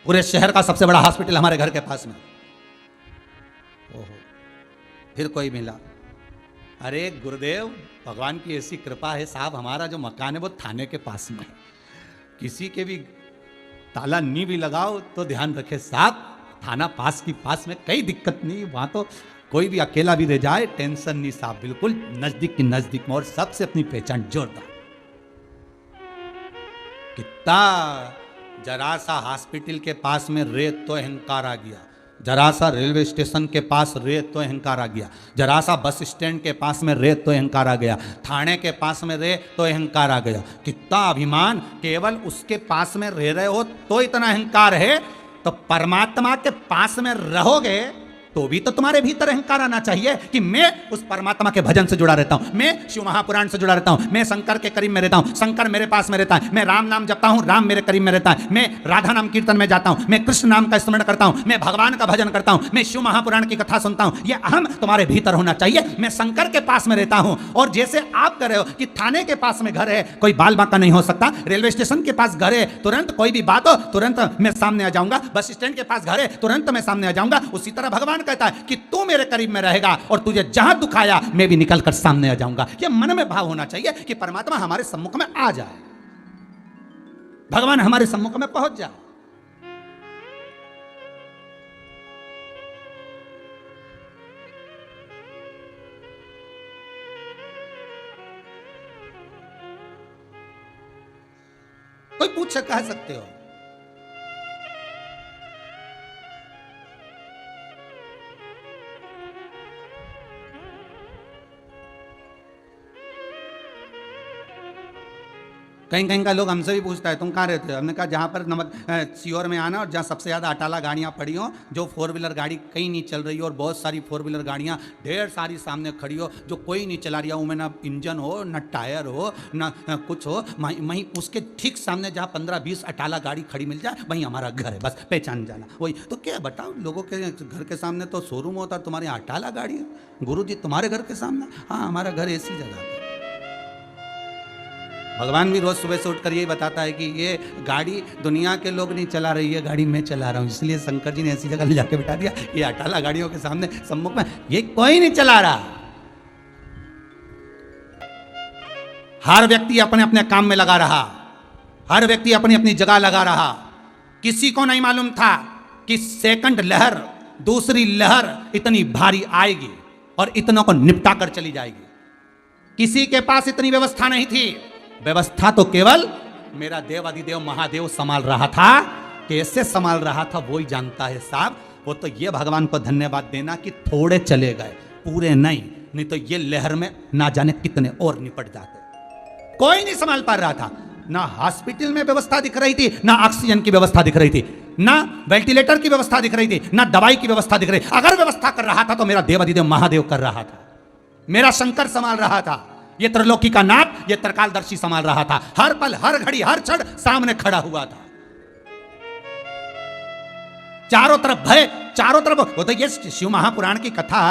पूरे शहर का सबसे बड़ा हॉस्पिटल हमारे घर के पास में। ओहो, फिर कोई मिला, अरे गुरुदेव भगवान की ऐसी कृपा है साहब, हमारा जो मकान है वो थाने के पास में है, किसी के भी ताला नहीं भी लगाओ तो ध्यान रखे साहब, थाना पास की पास में, कोई दिक्कत नहीं, वहां तो कोई भी अकेला भी रह जाए टेंशन नहीं साहब, बिल्कुल नजदीक की नजदीक में, और सबसे अपनी पहचान जोरदार। कितना जरा सा हॉस्पिटल के पास में रे तो अहंकार आ गया, जरा सा रेलवे स्टेशन के पास रे तो अहंकार आ गया, जरा सा बस स्टैंड के पास में रे तो अहंकार आ गया, थाने के पास में रे तो अहंकार आ गया। कितना अभिमान, केवल उसके पास में रह रहे हो तो इतना अहंकार है, तो परमात्मा के पास में रहोगे तो भी तो तुम्हारे भीतर अहंकार आना चाहिए कि मैं उस परमात्मा के भजन से जुड़ा रहता हूं, मैं शिव महापुराण से जुड़ा रहता हूं, मैं शंकर के करीब में रहता हूं, शंकर मेरे पास में रहता है, मैं राम नाम जपता हूं, राम मेरे करीब में रहता है, मैं राधा नाम कीर्तन में जाता हूं, मैं कृष्ण नाम का स्मरण करता हूं, मैं भगवान का भजन करता हूं, मैं शिव महापुराण की कथा सुनता हूं। यह अहम तुम्हारे भीतर होना चाहिए, मैं शंकर के पास में रहता हूं। और जैसे आप कर रहे हो कि थाने के पास में घर है, कोई बाल बांका नहीं हो सकता, रेलवे स्टेशन के पास घर है, तुरंत कोई भी बात हो तुरंत मैं सामने आ जाऊंगा, बस स्टैंड के पास घर है तुरंत मैं सामने आ जाऊंगा। उसी तरह भगवान कहता है कि तू मेरे करीब में रहेगा और तुझे जहां दुखाया मैं भी निकल कर सामने आ जाऊंगा। यह मन में भाव होना चाहिए कि परमात्मा हमारे सम्मुख में आ जाए, भगवान हमारे सम्मुख में पहुंच जाए। कोई पूछ कह सकते हो कहीं कहीं का लोग हमसे भी पूछता है तुम कहाँ रहते हो, हमने कहा जहाँ पर नमक सीहोर में आना, और जहाँ सबसे ज़्यादा अटाला गाड़ियाँ पड़ी हो, जो 4 व्हीलर गाड़ी कहीं नहीं चल रही हो, और बहुत सारी 4 व्हीलर गाड़ियाँ ढेर सारी सामने खड़ी हो जो कोई नहीं चला रही हो, उनमें ना इंजन हो ना टायर हो ना कुछ हो, वहीं उसके ठीक सामने जहाँ 15-20 अटाला गाड़ी खड़ी मिल जाए वहीं हमारा घर है, बस पहचान जाना वही। तो क्या बताओ, लोगों के घर के सामने तो शोरूम होता है, तुम्हारे यहाँ अटाला गाड़ी है? गुरु जी तुम्हारे घर के सामने? हाँ हमारा घर ऐसी जगह है। भगवान भी रोज सुबह से उठकर यही बताता है कि ये गाड़ी दुनिया के लोग नहीं चला रही है, गाड़ी मैं चला रहा हूँ। इसलिए शंकर जी ने ऐसी जगह ले जाके बिठा दिया, ये अटाला गाड़ियों के सामने सम्मुख में ये कोई नहीं चला रहा। हर व्यक्ति अपने अपने काम में लगा रहा, हर व्यक्ति अपनी अपनी जगह लगा रहा। किसी को नहीं मालूम था कि सेकंड लहर, दूसरी लहर इतनी भारी आएगी और इतनों को निपटा कर चली जाएगी। किसी के पास इतनी व्यवस्था नहीं थी, व्यवस्था तो केवल मेरा देव अधिदेव महादेव संभाल रहा था। कैसे संभाल रहा था वो ही जानता है साहब। वो तो ये भगवान को धन्यवाद देना कि थोड़े चले गए, पूरे नहीं, नहीं तो ये लहर में ना जाने कितने और निपट जाते। कोई नहीं संभाल पा रहा था, ना हॉस्पिटल में व्यवस्था दिख रही थी, ना ऑक्सीजन की व्यवस्था दिख रही थी, ना वेंटिलेटर की व्यवस्था दिख रही थी, ना दवाई की व्यवस्था दिख रही। अगर व्यवस्था कर रहा था तो मेरा देवाधिदेव महादेव कर रहा था, मेरा शंकर संभाल रहा था, ये त्रिलोकी का नाथ, ये त्रिकालदर्शी संभाल रहा था। हर पल, हर घड़ी, हर क्षण सामने खड़ा हुआ था। चारों तरफ भय, चारों तरफ। वो तो ये शिव महापुराण की कथा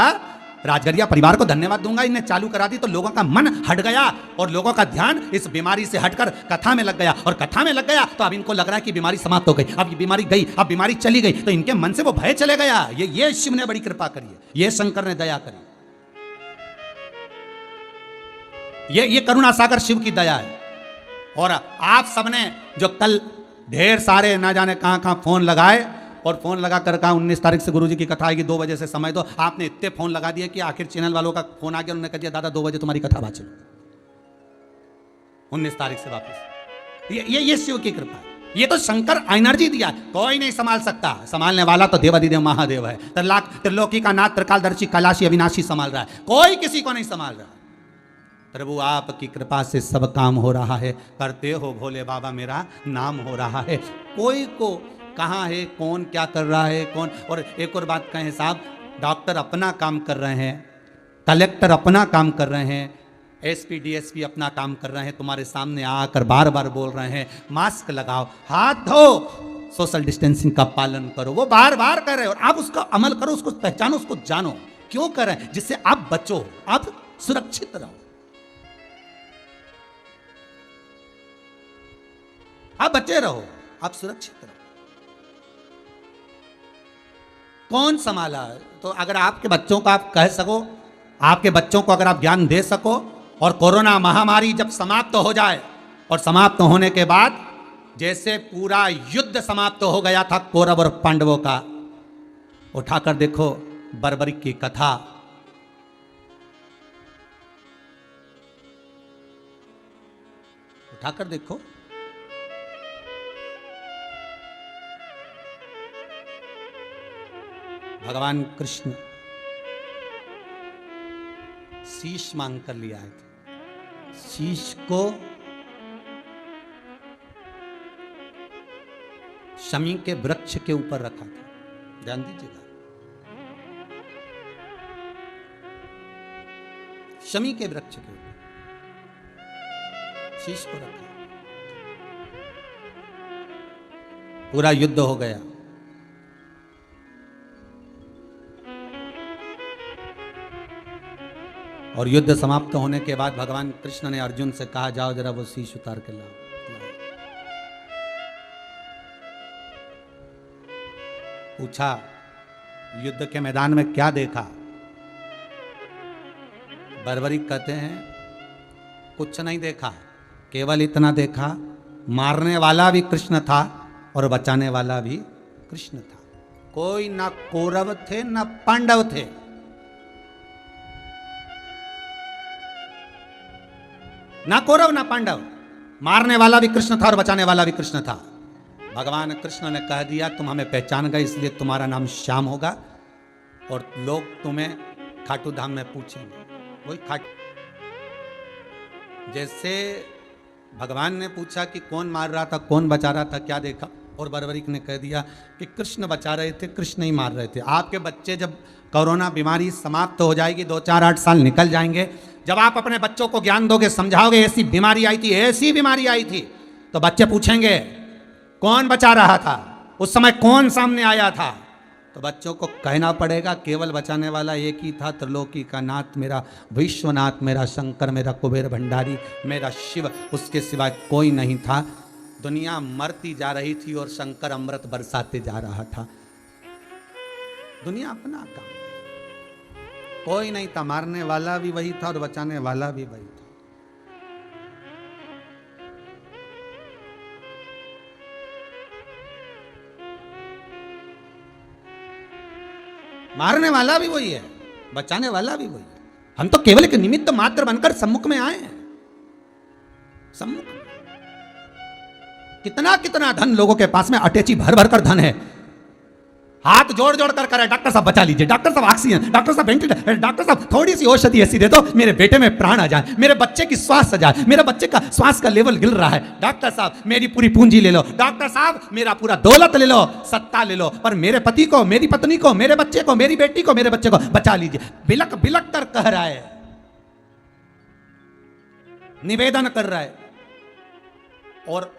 राजगरिया परिवार को धन्यवाद दूंगा, इन्हें चालू करा दी तो लोगों का मन हट गया और लोगों का ध्यान इस बीमारी से हटकर कथा में लग गया। और कथा में लग गया तो अब इनको लग रहा है कि बीमारी समाप्त हो गई, अब ये बीमारी गई, अब बीमारी चली गई, तो इनके मन से वो भय चले गया। ये शिव ने बड़ी कृपा करी है, ये शंकर ने दया करी, ये करुणा सागर शिव की दया है। और आप सबने जो कल ढेर सारे ना जाने कहां कहां फोन लगाए और फोन लगा कर कहा 19 तारीख से गुरुजी की कथा आएगी, 2 बजे से समय दो। आपने इतने फोन लगा दिए कि आखिर चैनल वालों का फोन आ गया, उन्होंने कह दिया दादा 2 बजे तुम्हारी कथा बात चलो 19 तारीख से वापस। ये शिव की कृपा है, ये तो शंकर एनर्जी दिया, कोई नहीं संभाल सकता। संभालने वाला तो देवाधिदेव महादेव है, त्रिलोकी का नाथ, त्रिकालदर्शी, कैलाशी, अविनाशी संभाल रहा है, कोई किसी को नहीं संभाल रहा। प्रभु आपकी कृपा से सब काम हो रहा है, करते हो भोले बाबा मेरा नाम हो रहा है। कोई को कहाँ है, कौन क्या कर रहा है, कौन। और एक और बात कहें साहब, डॉक्टर अपना काम कर रहे हैं, कलेक्टर अपना काम कर रहे हैं, एसपी डीएसपी अपना काम कर रहे हैं, तुम्हारे सामने आकर बार बार बोल रहे हैं मास्क लगाओ, हाथ धो, सोशल डिस्टेंसिंग का पालन करो। वो बार बार कर रहे हैं और आप उसका अमल करो, उसको पहचानो, उसको जानो क्यों कर रहे हैं, जिससे आप बचो, आप सुरक्षित रहो, आप बचे रहो, आप सुरक्षित रहो। कौन संभाला? तो अगर आपके बच्चों को आप कह सको, आपके बच्चों को अगर आप ज्ञान दे सको, और कोरोना महामारी जब समाप्त हो जाए, और समाप्त होने के बाद जैसे पूरा युद्ध समाप्त हो गया था कौरव और पांडवों का, उठाकर देखो बर्बरिक की कथा, उठाकर देखो। भगवान कृष्ण शीश मांग कर ले आए थे, शीश को शमी के वृक्ष के ऊपर रखा था, ध्यान दीजिएगा, शमी के वृक्ष के ऊपर शीश को रखा। पूरा युद्ध हो गया, और युद्ध समाप्त होने के बाद भगवान कृष्ण ने अर्जुन से कहा जाओ जरा वो शीश उतार के लाओ। पूछा युद्ध के मैदान में क्या देखा? बर्बरिक कहते हैं कुछ नहीं देखा, केवल इतना देखा, मारने वाला भी कृष्ण था और बचाने वाला भी कृष्ण था। कोई ना कौरव थे ना पांडव थे, ना कौरव ना पांडव, मारने वाला भी कृष्ण था और बचाने वाला भी कृष्ण था। भगवान कृष्ण ने कह दिया तुम हमें पहचान गए, इसलिए तुम्हारा नाम श्याम होगा, और लोग तुम्हें खाटू धाम में पूछेंगे। वही खाटू, जैसे भगवान ने पूछा कि कौन मार रहा था, कौन बचा रहा था, क्या देखा, और बर्बरिक ने कह दिया कि कृष्ण बचा रहे थे, कृष्ण ही मार रहे थे। आपके बच्चे जब कोरोना बीमारी समाप्त हो जाएगी, 2-4-8 साल निकल जाएंगे, जब आप अपने बच्चों को ज्ञान दोगे, समझाओगे ऐसी बीमारी आई थी, ऐसी बीमारी आई थी, तो बच्चे पूछेंगे कौन बचा रहा था, उस समय कौन सामने आया था। तो बच्चों को कहना पड़ेगा केवल बचाने वाला एक ही था, त्रिलोकी का नाथ, मेरा विश्वनाथ, मेरा शंकर, मेरा कुबेर भंडारी, मेरा शिव, उसके सिवाय कोई नहीं था। दुनिया मरती जा रही थी और शंकर अमृत बरसाते जा रहा था। दुनिया अपना काम, कोई नहीं था, मारने वाला भी वही था और बचाने वाला भी वही था। मारने वाला भी वही है, बचाने वाला भी वही है। हम तो केवल एक निमित्त मात्र बनकर सम्मुख में आए हैं। सम्मुख कितना कितना धन लोगों के पास में, अटैची भर भर कर धन है, हाथ जोड़ जोड़ कर करे, डॉक्टर साहब बचा लीजिए, डॉक्टर साहब ऑक्सीजन, डॉक्टर साहब वेंटिलेटर, डॉक्टर साहब थोड़ी सी औषधि ऐसी दे दो, मेरे बेटे में प्राण आ जाए, मेरे बच्चे की श्वास आ जाए, मेरे बच्चे का श्वास का लेवल गिर रहा है, डॉक्टर साहब मेरी पूरी पूंजी ले लो, डॉक्टर साहब मेरा पूरा दौलत ले लो, सत्ता ले लो, पर मेरे पति को, मेरी पत्नी को, मेरे बच्चे को, मेरी बेटी को, मेरे बच्चे को बचा लीजिए। बिलक बिलक कर कह रहा है, निवेदन कर रहा है। और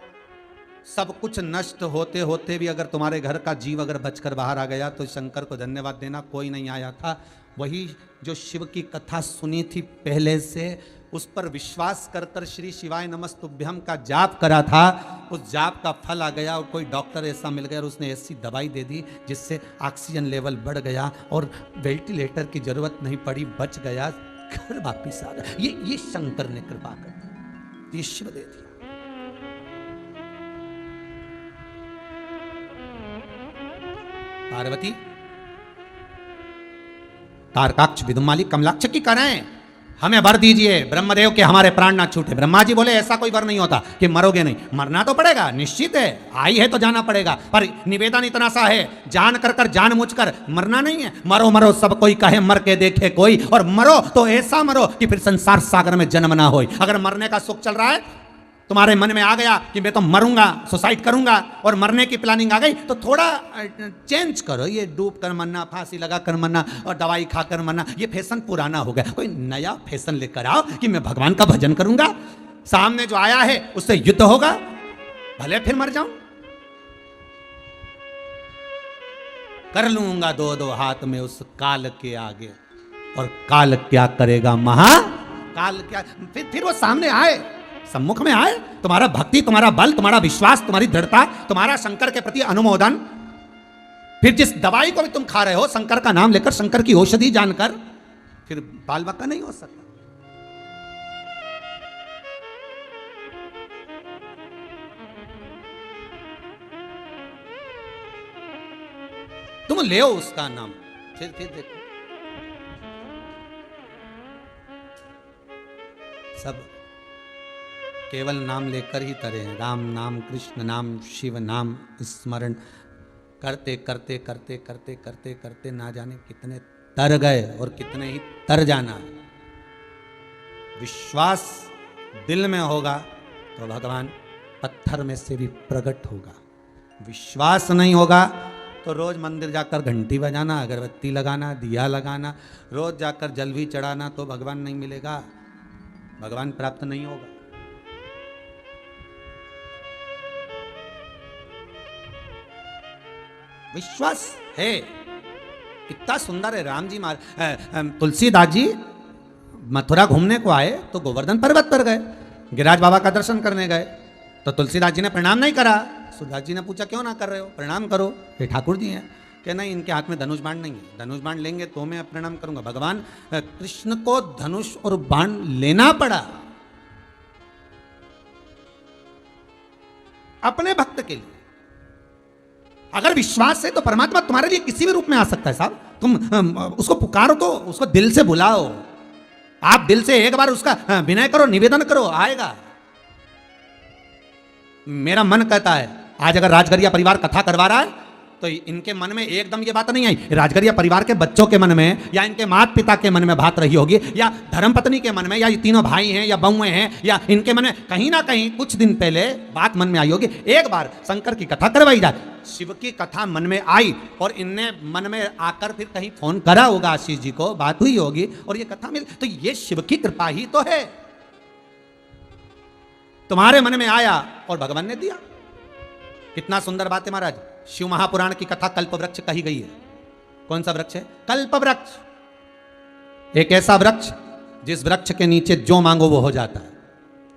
सब कुछ नष्ट होते होते भी अगर तुम्हारे घर का जीव अगर बचकर बाहर आ गया तो शंकर को धन्यवाद देना, कोई नहीं आया था। वही जो शिव की कथा सुनी थी पहले से, उस पर विश्वास कर कर श्री शिवाय नमस्तुभ्यम का जाप करा था, उस जाप का फल आ गया। और कोई डॉक्टर ऐसा मिल गया और उसने ऐसी दवाई दे दी जिससे ऑक्सीजन लेवल बढ़ गया और वेंटिलेटर की जरूरत नहीं पड़ी, बच गया, घर वापिस आ गया। ये शंकर ने कृपा कर दी, ये शिव दे दिया। पार्वती तारकाक्ष विदुमाली कमलाक्ष की करें, हमें वर दीजिए ब्रह्मदेव के, हमारे प्राण ना छूटे। ब्रह्मा जी बोले ऐसा कोई वर नहीं होता कि मरोगे नहीं, मरना तो पड़ेगा, निश्चित है, आई है तो जाना पड़ेगा, पर निवेदन इतना सा है, जान कर कर जान मुझ कर मरना नहीं है। मरो मरो सब कोई कहे, मर के देखे कोई, और मरो तो ऐसा मरो कि फिर संसार सागर में जन्म ना हो। अगर मरने का सुख चल रहा है, तुम्हारे मन में आ गया कि मैं तो मरूंगा, सुसाइड करूंगा, और मरने की प्लानिंग आ गई, तो थोड़ा चेंज करो। ये डूब कर मरना, फांसी लगा कर मरना और दवाई खाकर मरना, ये फैशन पुराना हो गया। कोई नया फैशन लेकर आओ कि मैं भगवान का भजन करूंगा, सामने जो आया है उससे युद्ध होगा, भले फिर मर जाऊं, कर लूंगा दो दो हाथ में उस काल के आगे। और काल क्या करेगा, काल क्या, फिर वो सामने आए, सम्मुख में आए, तुम्हारा भक्ति, तुम्हारा बल, तुम्हारा विश्वास, तुम्हारी दृढ़ता, तुम्हारा शंकर के प्रति अनुमोदन, फिर जिस दवाई को भी तुम खा रहे हो शंकर का नाम लेकर, शंकर की औषधि जानकर, फिर बाल बक्का नहीं हो सकता। तुम ले उसका नाम, फिर देखो सब केवल नाम लेकर ही तरे हैं। राम नाम, कृष्ण नाम, शिव नाम स्मरण करते करते करते करते करते करते ना जाने कितने तर गए और कितने ही तर जाना है। विश्वास दिल में होगा तो भगवान पत्थर में से भी प्रकट होगा। विश्वास नहीं होगा तो रोज मंदिर जाकर घंटी बजाना, अगरबत्ती लगाना, दिया लगाना, रोज जाकर जल भी चढ़ाना, तो भगवान नहीं मिलेगा, भगवान प्राप्त नहीं होगा। विश्वास है। कितना सुंदर है राम जी तुलसीदास जी मथुरा घूमने को आए तो गोवर्धन पर्वत पर गए, गिरिराज बाबा का दर्शन करने गए, तो तुलसीदास जी ने प्रणाम नहीं करा। तुलसीदास जी ने पूछा क्यों ना कर रहे हो, प्रणाम करो, ये ठाकुर जी हैं। कि नहीं, इनके हाथ में धनुष बाण नहीं है, धनुष बाण लेंगे तो मैं प्रणाम करूंगा। भगवान कृष्ण को धनुष और बाण लेना पड़ा अपने भक्त के लिए। अगर विश्वास है तो परमात्मा तुम्हारे लिए किसी भी रूप में आ सकता है साहब। तुम उसको पुकारो, तो उसको दिल से बुलाओ, आप दिल से एक बार उसका विनय करो, निवेदन करो, आएगा। मेरा मन कहता है आज अगर राजगरिया परिवार कथा करवा रहा है तो इनके मन में एकदम ये बात नहीं आई, राजगरिया परिवार के बच्चों के मन में या इनके माता पिता के मन में बात रही होगी, या धर्मपत्नी के मन में, या ये तीनों भाई हैं या बहुएं हैं, या इनके मन में कहीं ना कहीं कुछ दिन पहले बात मन में आई होगी। एक बार शंकर की कथा करवाई जाए, शिव की कथा मन में आई और इनने मन में आकर फिर कहीं फोन करा होगा आशीष जी को, बात हुई होगी और ये कथा मिल, तो ये शिव की कृपा ही तो है। तुम्हारे मन में आया और भगवान ने दिया। कितना सुंदर बात है महाराज। शिव महापुराण की कथा कल्प वृक्ष कही गई है। कौन सा वृक्ष है? कल्प वृक्ष। एक ऐसा वृक्ष जिस वृक्ष के नीचे जो मांगो वो हो जाता है,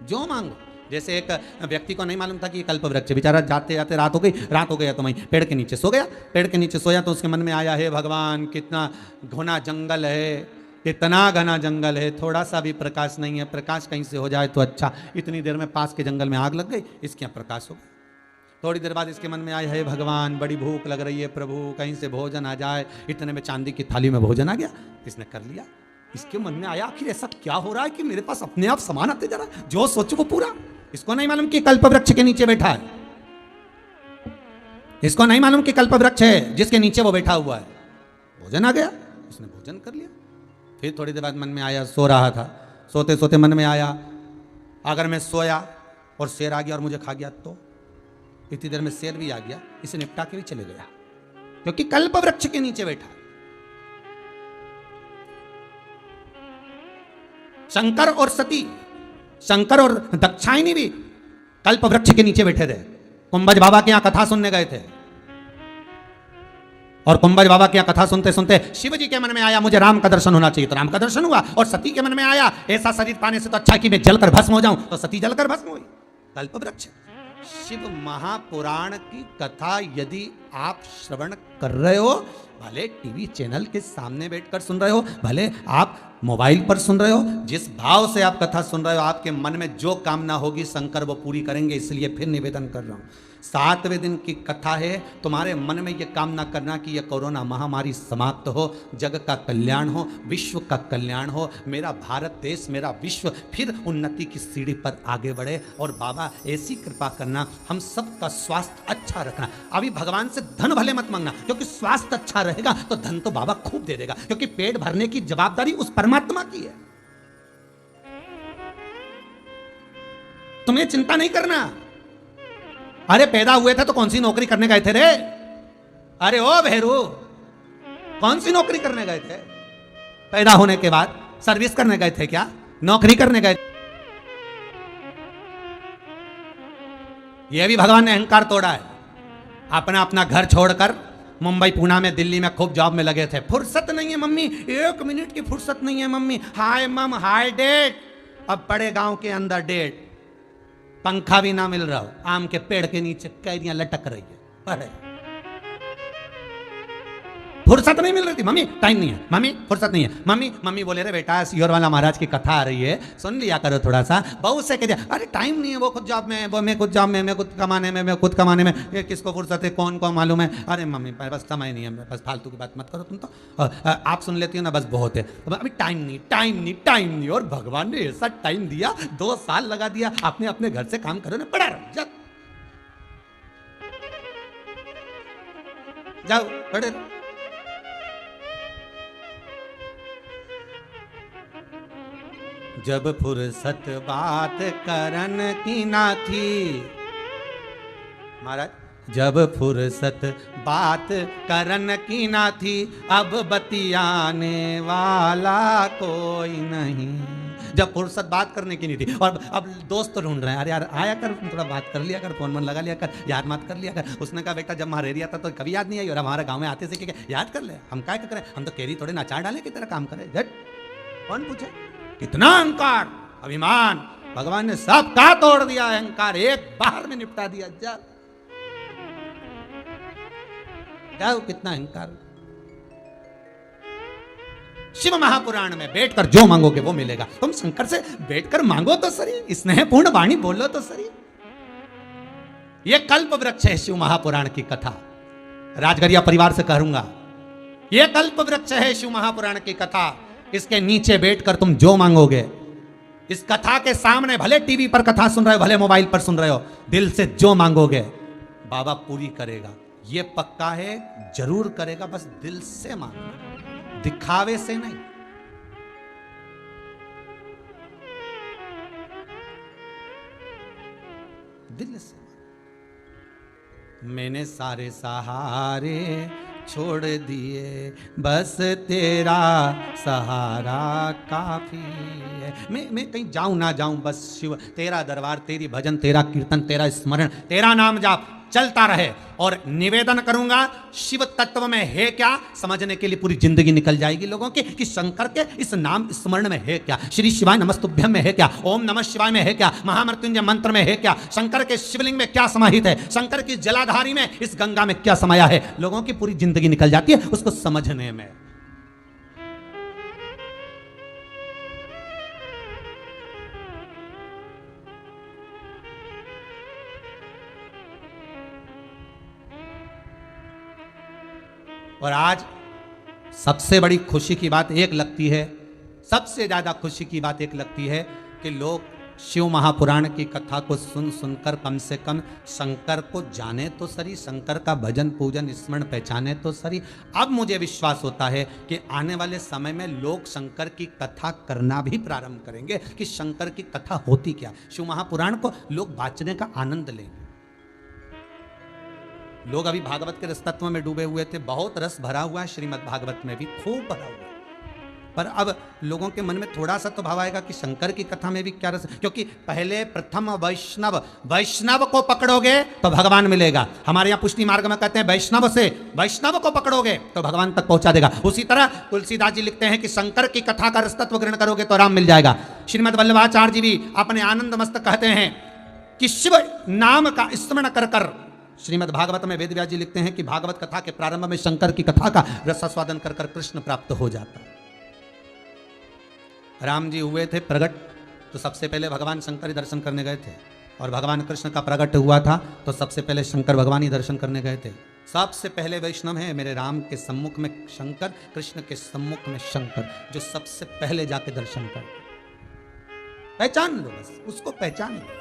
जो मांगो। जैसे एक व्यक्ति को नहीं मालूम था कि ये कल्प वृक्ष, बेचारा जाते जाते रात हो गई तो वहीं पेड़ के नीचे सो गया। पेड़ के नीचे सोया तो उसके मन में आया, है भगवान कितना घना जंगल है, इतना घना जंगल है, थोड़ा सा भी प्रकाश नहीं है, प्रकाश कहीं से हो जाए तो अच्छा। इतनी देर में पास के जंगल में आग लग गई, इसके यहाँ प्रकाश हो गया। थोड़ी देर बाद इसके मन में आया, है भगवान बड़ी भूख लग रही है प्रभु, कहीं से भोजन आ जाए। इतने में चांदी की थाली में भोजन आ गया, इसने कर लिया। इसके मन में आया आखिर ऐसा क्या हो रहा है कि मेरे पास अपने आप सामान आते जा रहा है, जो सोचो वो पूरा। इसको नहीं मालूम कि कल्प वृक्ष के नीचे बैठा है। इसको नहीं मालूम कि कल्प वृक्ष है जिसके नीचे वो बैठा हुआ है। भोजन आ गया, उसने भोजन कर लिया। फिर थोड़ी देर बाद मन में आया, सो रहा था, सोते सोते मन में आया, अगर मैं सोया और शेर आ गया और मुझे खा गया तो? इतनी देर में शेर भी आ गया, इसे निपटा के भी चले गया, क्योंकि कल्प वृक्ष के नीचे बैठा। शंकर और सती, शंकर और दक्षायनी भी कल्प वृक्ष के नीचे बैठे थे। कुंभज बाबा के यहां कथा सुनने गए थे, और कुंभज बाबा के यहां कथा सुनते सुनते शिव जी के मन में आया मुझे राम का दर्शन होना चाहिए, तो राम का दर्शन हुआ। और सती के मन में आया ऐसा शरीर पाने से तो अच्छा कि मैं जलकर भस्म हो जाऊं, तो सती जलकर भस्म हुई। कल्प वृक्ष। शिव महापुराण की कथा यदि आप श्रवण कर रहे हो, भले टीवी चैनल के सामने बैठकर सुन रहे हो, भले आप मोबाइल पर सुन रहे हो, जिस भाव से आप कथा सुन रहे हो, आपके मन में जो कामना होगी शंकर वो पूरी करेंगे। इसलिए फिर निवेदन कर रहा हूं, 7वें दिन की कथा है, तुम्हारे मन में यह कामना करना कि यह कोरोना महामारी समाप्त हो, जग का कल्याण हो, विश्व का कल्याण हो, मेरा भारत देश, मेरा विश्व फिर उन्नति की सीढ़ी पर आगे बढ़े। और बाबा ऐसी कृपा करना, हम सबका स्वास्थ्य अच्छा रखना। अभी भगवान से धन भले मत मांगना, क्योंकि स्वास्थ्य अच्छा रहेगा तो धन तो बाबा खूब दे देगा, क्योंकि पेट भरने की जवाबदारी उस परमात्मा की है। तुम्हें चिंता नहीं करना। अरे पैदा हुए थे तो कौन सी नौकरी करने गए थे रे? अरे ओ भैरू, कौन सी नौकरी करने गए थे? पैदा होने के बाद सर्विस करने गए थे क्या? नौकरी करने गए? यह भी भगवान ने अहंकार तोड़ा है। अपना अपना घर छोड़कर मुंबई, पूना में, दिल्ली में खूब जॉब में लगे थे। फुर्सत नहीं है मम्मी, 1 मिनट की फुर्सत नहीं है मम्मी। हाय मम, हाय डेट। अब बड़े गांव के अंदर डेट, पंखा भी ना मिल रहा हो, आम के पेड़ के नीचे कैरियां लटक रही है। अरे फुर्सत नहीं मिल रही थी। मम्मी टाइम नहीं है, मम्मी फुर्सत नहीं है, मम्मी। मम्मी बोले रे बेटा सियोर वाला महाराज की कथा आ रही है, सुन लिया करो थोड़ा सा। बहू से कह दिया अरे टाइम नहीं है, वो खुद जॉब में है, वो मैं खुद जॉब में, मैं खुद कमाने में, मैं खुद कमाने में, ये किसको फुर्सत है, कौन को मालूम है। अरे मम्मी बस समय नहीं है, बस फालतू की बात मत करो तुम तो, आप सुन लेती हो ना, बस बहुत है। अभी टाइम नहीं, टाइम नहीं, टाइम नहीं। और भगवान ने ऐसा टाइम दिया, 2 साल लगा दिया। आपने अपने घर से काम करो ना, पड़ा रहो, जाओ पड़े रहो। जब फुर्सत बात करन की ना थी, महाराज, जब फुर्सत बात करन की ना थी, अब बतियाने वाला कोई नहीं। जब फुर्सत बात करने की नहीं थी, और अब दोस्त ढूंढ रहे हैं, अरे यार आया कर, थोड़ा बात कर लिया कर, फोन मन लगा लिया कर, याद मत कर लिया कर। उसने कहा बेटा जब वहाँ रेरिया था तो कभी याद नहीं आई, और हमारे गाँव में आते से क्या याद कर ले, हम क्या करें, हम तो केरी थोड़े नाचार डाले की तरह काम करें। झट, कौन पूछे? कितना अहंकार, अभिमान, भगवान ने सब का तोड़ दिया। अहंकार एक बार में निपटा दिया। जाओ, कितना अहंकार। शिव महापुराण में बैठकर जो मांगोगे वो मिलेगा। तुम शंकर से बैठकर मांगो तो सही, स्नेहपूर्ण वाणी बोलो तो सही। ये कल्प वृक्ष है शिव महापुराण की कथा। राजगरिया परिवार से कहूंगा, ये कल्प वृक्ष है शिव महापुराण की कथा। इसके नीचे बैठकर तुम जो मांगोगे, इस कथा के सामने, भले टीवी पर कथा सुन रहे हो, भले मोबाइल पर सुन रहे हो, दिल से जो मांगोगे बाबा पूरी करेगा। ये पक्का है, जरूर करेगा। बस दिल से मांगना, दिखावे से नहीं। दिल से। मैंने सारे सहारे छोड़ दिए, बस तेरा सहारा काफी है। मैं कहीं जाऊं ना जाऊं, बस शिव, तेरा दरबार, तेरी भजन, तेरा कीर्तन, तेरा स्मरण, तेरा नाम जाप चलता रहे। और निवेदन करूंगा, शिव तत्व में है क्या, समझने के लिए पूरी जिंदगी निकल जाएगी लोगों की, कि शंकर के इस नाम स्मरण में है क्या, श्री शिवाय नमस्तुभ्यम में है क्या, ओम नमः शिवाय में है क्या, महामृत्युंजय मंत्र में है क्या, शंकर के शिवलिंग में क्या समाहित है, शंकर की जलाधारी में, इस गंगा में क्या समाया है। लोगों की पूरी जिंदगी निकल जाती है उसको समझने में। और आज सबसे बड़ी खुशी की बात एक लगती है, सबसे ज्यादा खुशी की बात एक लगती है कि लोग शिव महापुराण की कथा को सुन सुनकर कम से कम शंकर को जाने तो सही, शंकर का भजन पूजन स्मरण पहचाने तो सही। अब मुझे विश्वास होता है कि आने वाले समय में लोग शंकर की कथा करना भी प्रारंभ करेंगे कि शंकर की कथा होती क्या। शिव महापुराण को लोग वाचने का आनंद लेंगे। लोग अभी भागवत के रस तत्व में डूबे हुए थे, बहुत रस भरा हुआ है, श्रीमद् भागवत में भी खूब भरा हुआ है। पर अब लोगों के मन में थोड़ा सा तो भाव आएगा कि शंकर की कथा में भी क्या रस, क्योंकि पहले प्रथम वैष्णव को पकड़ोगे तो भगवान मिलेगा। हमारे यहाँ पुष्टि मार्ग में कहते हैं वैष्णव को पकड़ोगे तो भगवान तक पहुंचा देगा। उसी तरह तुलसीदास जी लिखते हैं कि शंकर की कथा का रस तत्व ग्रहण करोगे तो राम मिल जाएगा। श्रीमद् वल्लभाचार्य जी भी अपने आनंद मस्त कहते हैं कि शिव नाम का स्मरण कर कर, श्रीमद् भागवत में वेदव्यास जी लिखते हैं कि भागवत कथा के प्रारंभ में शंकर की कथा का रसास्वादन कर कर कृष्ण प्राप्त हो जाता। राम जी हुए थे प्रकट तो सबसे पहले भगवान शंकर ही दर्शन करने गए थे, और भगवान कृष्ण का प्रकट हुआ था तो सबसे पहले शंकर भगवान ही दर्शन करने गए थे। सबसे पहले वैष्णव है मेरे राम के सम्मुख में शंकर, कृष्ण के सम्मुख में शंकर, जो सबसे पहले जाके दर्शन कर। पहचान लो, बस उसको पहचान लो।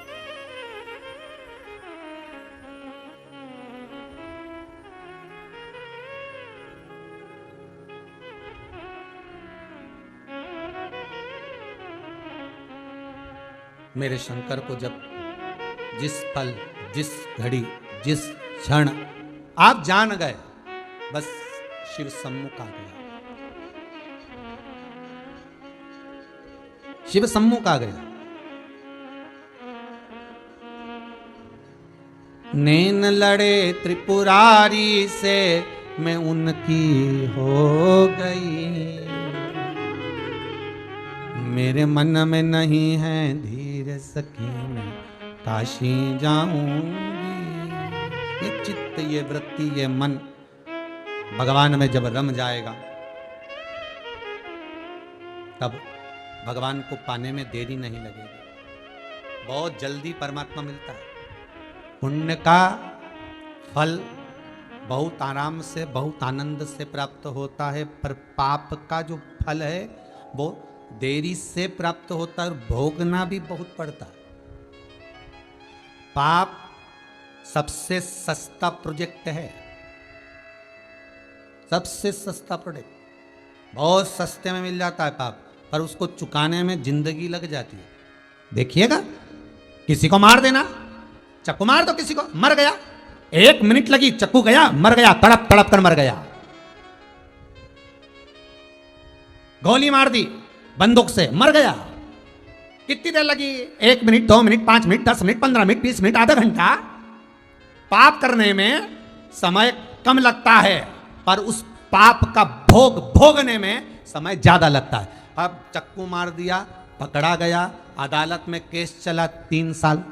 मेरे शंकर को जब जिस पल, जिस घड़ी, जिस क्षण आप जान गए, बस शिव सम्मुख आ गया, शिव सम्मुख आ गया। नैन लड़े त्रिपुरारी से मैं उनकी हो गई, मेरे मन में नहीं है धीरे सखी मैं काशी जाऊंगी। ये चित्त, ये वृत्ति, ये मन भगवान में जब रम जाएगा तब भगवान को पाने में देरी नहीं लगेगी, बहुत जल्दी परमात्मा मिलता है। पुण्य का फल बहुत आराम से, बहुत आनंद से प्राप्त होता है, पर पाप का जो फल है वो देरी से प्राप्त होता है और भोगना भी बहुत पड़ता है। पाप सबसे सस्ता प्रोजेक्ट है, सबसे सस्ता प्रोजेक्ट, बहुत सस्ते में मिल जाता है पाप, पर उसको चुकाने में जिंदगी लग जाती है। देखिएगा, किसी को मार देना, चक्कू मार दो किसी को, मर गया, 1 मिनट लगी, चक्कू गया, मर गया, तड़प तड़प कर मर गया। गोली मार दी बंदूक से, मर गया। कितनी देर लगी? 1 minute, 2 minute, 5 minute, 10 minute, 15 minute, 20 minute, आधा घंटा। पाप करने में समय कम लगता है, पर उस पाप का भोग भोगने में समय ज्यादा लगता है। अब चक्कू मार दिया, पकड़ा गया, अदालत में केस चला, 3 साल,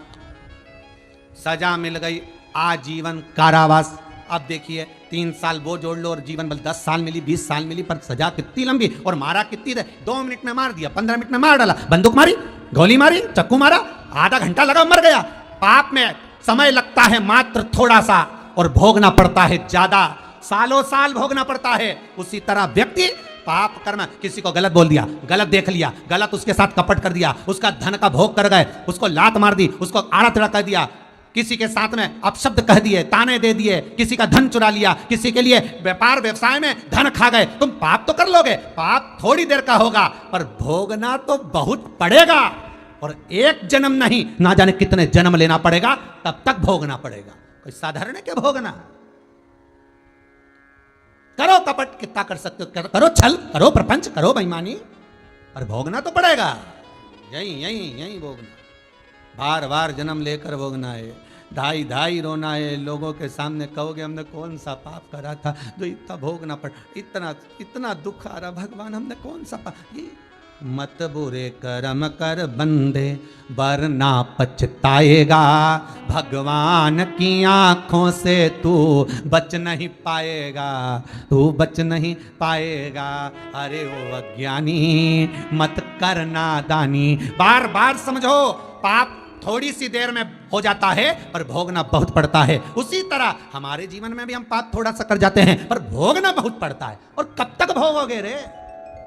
सजा मिल गई आजीवन कारावास। अब देखिए 3 साल वो जोड़ लो और जीवन बल 10 साल मिली, 20 साल मिली, पर सजा कितनी लंबी, और मारा कितनी देर, 2 मिनट में मार दिया, 15 मिनट में मार डाला, बंदूक मारी, गोली मारी, चक्कू मारा, आधा घंटा लगा, मर गया। पाप में समय लगता है मात्र थोड़ा सा और भोगना पड़ता है ज्यादा, सालों साल भोगना पड़ता है। उसी तरह व्यक्ति पाप कर्म, किसी को गलत बोल दिया, गलत देख लिया, गलत उसके साथ कपट कर दिया, उसका धन का भोग कर गए, उसको लात मार दी, उसको आड़ा टेढ़ा कर दिया, किसी के साथ में अपशब्द कह दिए, ताने दे दिए, किसी का धन चुरा लिया, किसी के लिए व्यापार व्यवसाय में धन खा गए, तुम पाप तो कर लोगे, पाप थोड़ी देर का होगा, पर भोगना तो बहुत पड़ेगा, और एक जन्म नहीं, ना जाने कितने जन्म लेना पड़ेगा, तब तक भोगना पड़ेगा। कोई साधारण है क्या भोगना? करो कपट कितना कर सकते हो, करो छल, करो प्रपंच, करो बेईमानी, पर भोगना तो पड़ेगा। यही भोगना, बार बार जन्म लेकर भोगना है, ढाई ढाई रोना है, लोगों के सामने कहोगे हमने कौन सा पाप करा था जो इतना भोगना पड़, इतना दुख आ रहा, भगवान हमने कौन सा पाप। ये मत बुरे कर्म कर बंदे वरना पछताएगा, भगवान की आंखों से तू बच नहीं पाएगा, तू बच नहीं पाएगा। अरे ओ अज्ञानी मत करना दानी। बार बार समझो, पाप थोड़ी सी देर में हो जाता है पर भोगना बहुत पड़ता है। उसी तरह हमारे जीवन में भी हम पाप थोड़ा सा कर जाते हैं पर भोगना बहुत पड़ता है। और कब तक भोगोगे रे,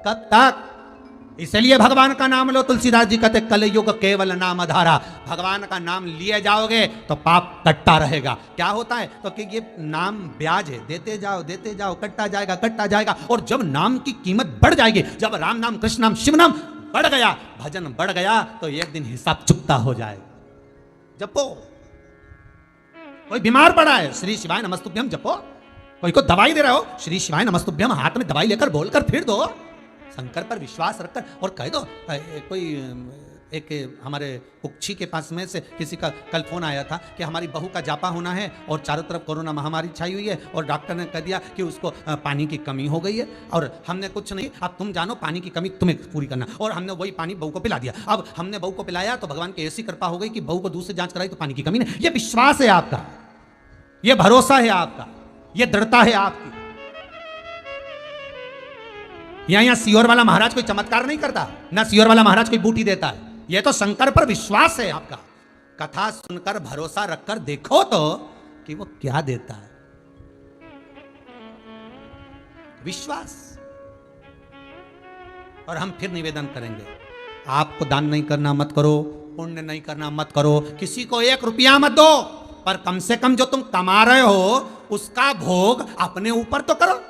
कब तक? इसलिए भगवान का नाम लो। तुलसीदास जी कहते कलयुग केवल नाम आधारा। भगवान का नाम लिए जाओगे तो पाप कटता रहेगा। क्या होता है तो कि ये नाम ब्याज है, देते जाओ कटता जाएगा। और जब नाम की कीमत बढ़ जाएगी, जब राम नाम कृष्ण नाम शिव नाम बढ़ गया, भजन बढ़ गया, तो एक दिन हिसाब चुकता हो जाएगा। जपो। कोई बीमार पड़ा है, श्री शिवाय नमस्तुभ्यम जपो। कोई को दवाई दे रहे हो, श्री शिवाय नमस्तुभ्यम हाथ में दवाई लेकर बोलकर फिर दो। शंकर पर विश्वास रखकर और कह दो। कोई एक हमारे कुक्षी के पास में से किसी का कल फोन आया था कि हमारी बहू का जापा होना है और चारों तरफ कोरोना महामारी छाई हुई है और डॉक्टर ने कह दिया कि उसको पानी की कमी हो गई है और हमने कुछ नहीं, अब तुम जानो पानी की कमी तुम्हें पूरी करना। और हमने वही पानी बहू को पिला दिया। अब हमने बहू को पिलाया तो भगवान की ऐसी कृपा हो गई कि बहू को दूसरी जांच कराई तो पानी की कमी नहीं। ये विश्वास है आपका, ये भरोसा है आपका, ये दृढ़ता है आपकी। यहाँ सियोर वाला महाराज कोई चमत्कार नहीं करता, ना सियोर वाला महाराज कोई बूटी देता है। यह तो शंकर पर विश्वास है आपका। कथा सुनकर भरोसा रखकर देखो तो कि वो क्या देता है। विश्वास। और हम फिर निवेदन करेंगे, आपको दान नहीं करना मत करो, पुण्य नहीं करना मत करो, किसी को 1 रुपया मत दो, पर कम से कम जो तुम कमा रहे हो उसका भोग अपने ऊपर तो करो।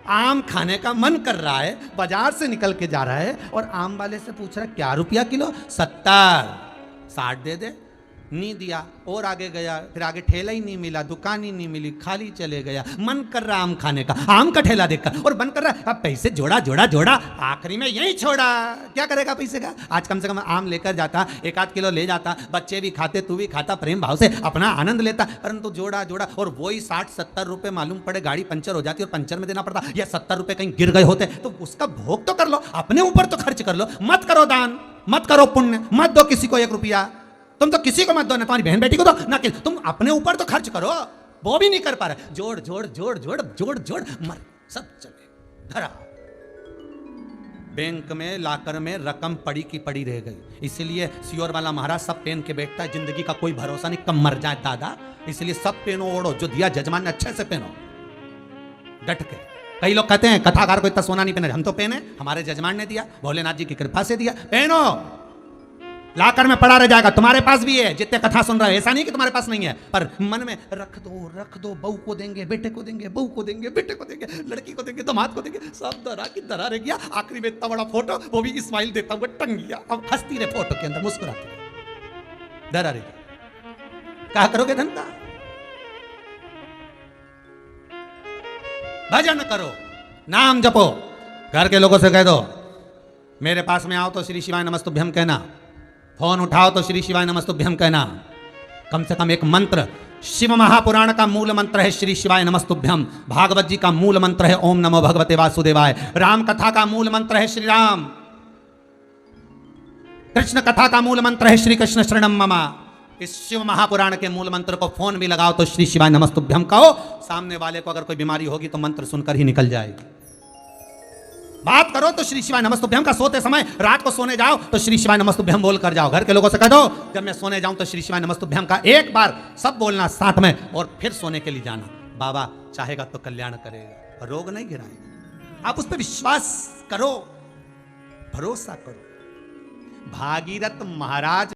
आम खाने का मन कर रहा है, बाजार से निकल के जा रहा है और आम वाले से पूछ रहा है क्या रुपया किलो, 70, 60 दे दे। नहीं दिया और आगे गया, फिर आगे ठेला ही नहीं मिला, दुकान ही नहीं मिली, खाली चले गया। मन कर रहा आम खाने का, आम का ठेला देखकर और मन कर रहा अब पैसे जोड़ा, आखिरी में यही छोड़ा। क्या करेगा पैसे का? आज कम से कम आम लेकर जाता, 1-8 किलो ले जाता, बच्चे भी खाते, तू भी खाता, प्रेम भाव से अपना आनंद लेता। परंतु जोड़ा और वही 60-70 रुपए मालूम पड़े गाड़ी पंचर हो जाती और पंचर में देना पड़ता, या 70 रुपए कहीं गिर गए होते, तो उसका भोग तो कर लो, अपने ऊपर तो खर्च कर लो। मत करो दान, मत करो पुण्य, मत दो किसी को 1 रुपया। तुम तो किसी को मत दो, ना तुम्हारी बहन बेटी को दो, ना कि तुम अपने ऊपर तो खर्च करो। वो भी नहीं कर पा रहे। जोड़ मर सब चले धरा। बैंक में लाकर में रकम पड़ी की पड़ी रह गई। इसलिए सियोर वाला महाराज सब पेन के बैठता है। जिंदगी का कोई भरोसा नहीं, कब मर जाए दादा। इसलिए सब पेनो ओढ़ो, जो दिया जजमान ने अच्छे से पहनो, डट के। कई लोग कहते हैं कथाकार को इतना सोना नहीं पहने, हम तो पहने, हमारे जजमान ने दिया, भोलेनाथ जी की कृपा से दिया, पहनो। लाकर में पड़ा रह जाएगा। तुम्हारे पास भी है, जितने कथा सुन रहे हो, ऐसा नहीं कि तुम्हारे पास नहीं है, पर मन में रख दो। बहू को देंगे, बेटे को देंगे, बहू को देंगे, बेटे को देंगे, लड़की को देंगे, दामाद को देंगे, सब दरा की दरा रह गया। आखिरी में इतना बड़ा फोटो, वो भी स्माइल देता हुआ टंग गया। अब हंसती रहे फोटो के अंदर, मुस्कुराती डरा रह गया। क्या करोगे धंधा? भजन करो, नाम जपो। घर के लोगों से कह दो मेरे पास में आओ तो श्री शिवाय नमस्तुभ्यम कहना, फोन उठाओ तो श्री शिवाय नमस्तुभ्यम कहना। कम से कम एक मंत्र। शिव महापुराण का मूल मंत्र है श्री शिवाय नमस्तुभ्यम। भागवत जी का मूल मंत्र है ओम नमो भगवते वासुदेवाय। राम कथा का मूल मंत्र है श्री राम। कृष्ण कथा का मूल मंत्र है श्री कृष्ण शरणम मम। इस शिव महापुराण के मूल मंत्र को फोन भी लगाओ तो श्री शिवाय नमस्तुभ्यम कहो। सामने वाले को अगर कोई बीमारी होगी तो मंत्र सुनकर ही निकल जाएगी। बात करो तो श्री शिवाय नमस्तुभ्यम का सोते समय, रात को सोने जाओ तो श्री शिवाय नमस्तुभ्यम बोल कर जाओ। घर के लोगों से कह दो जब मैं सोने जाऊं तो श्री शिवाय नमस्तुभ्यम का एक बार सब बोलना साथ में और फिर सोने के लिए जाना। बाबा चाहेगा तो कल्याण करेगा, रोग नहीं गिराएगा। आप उस पर विश्वास करो, भरोसा करो। भागीरथ महाराज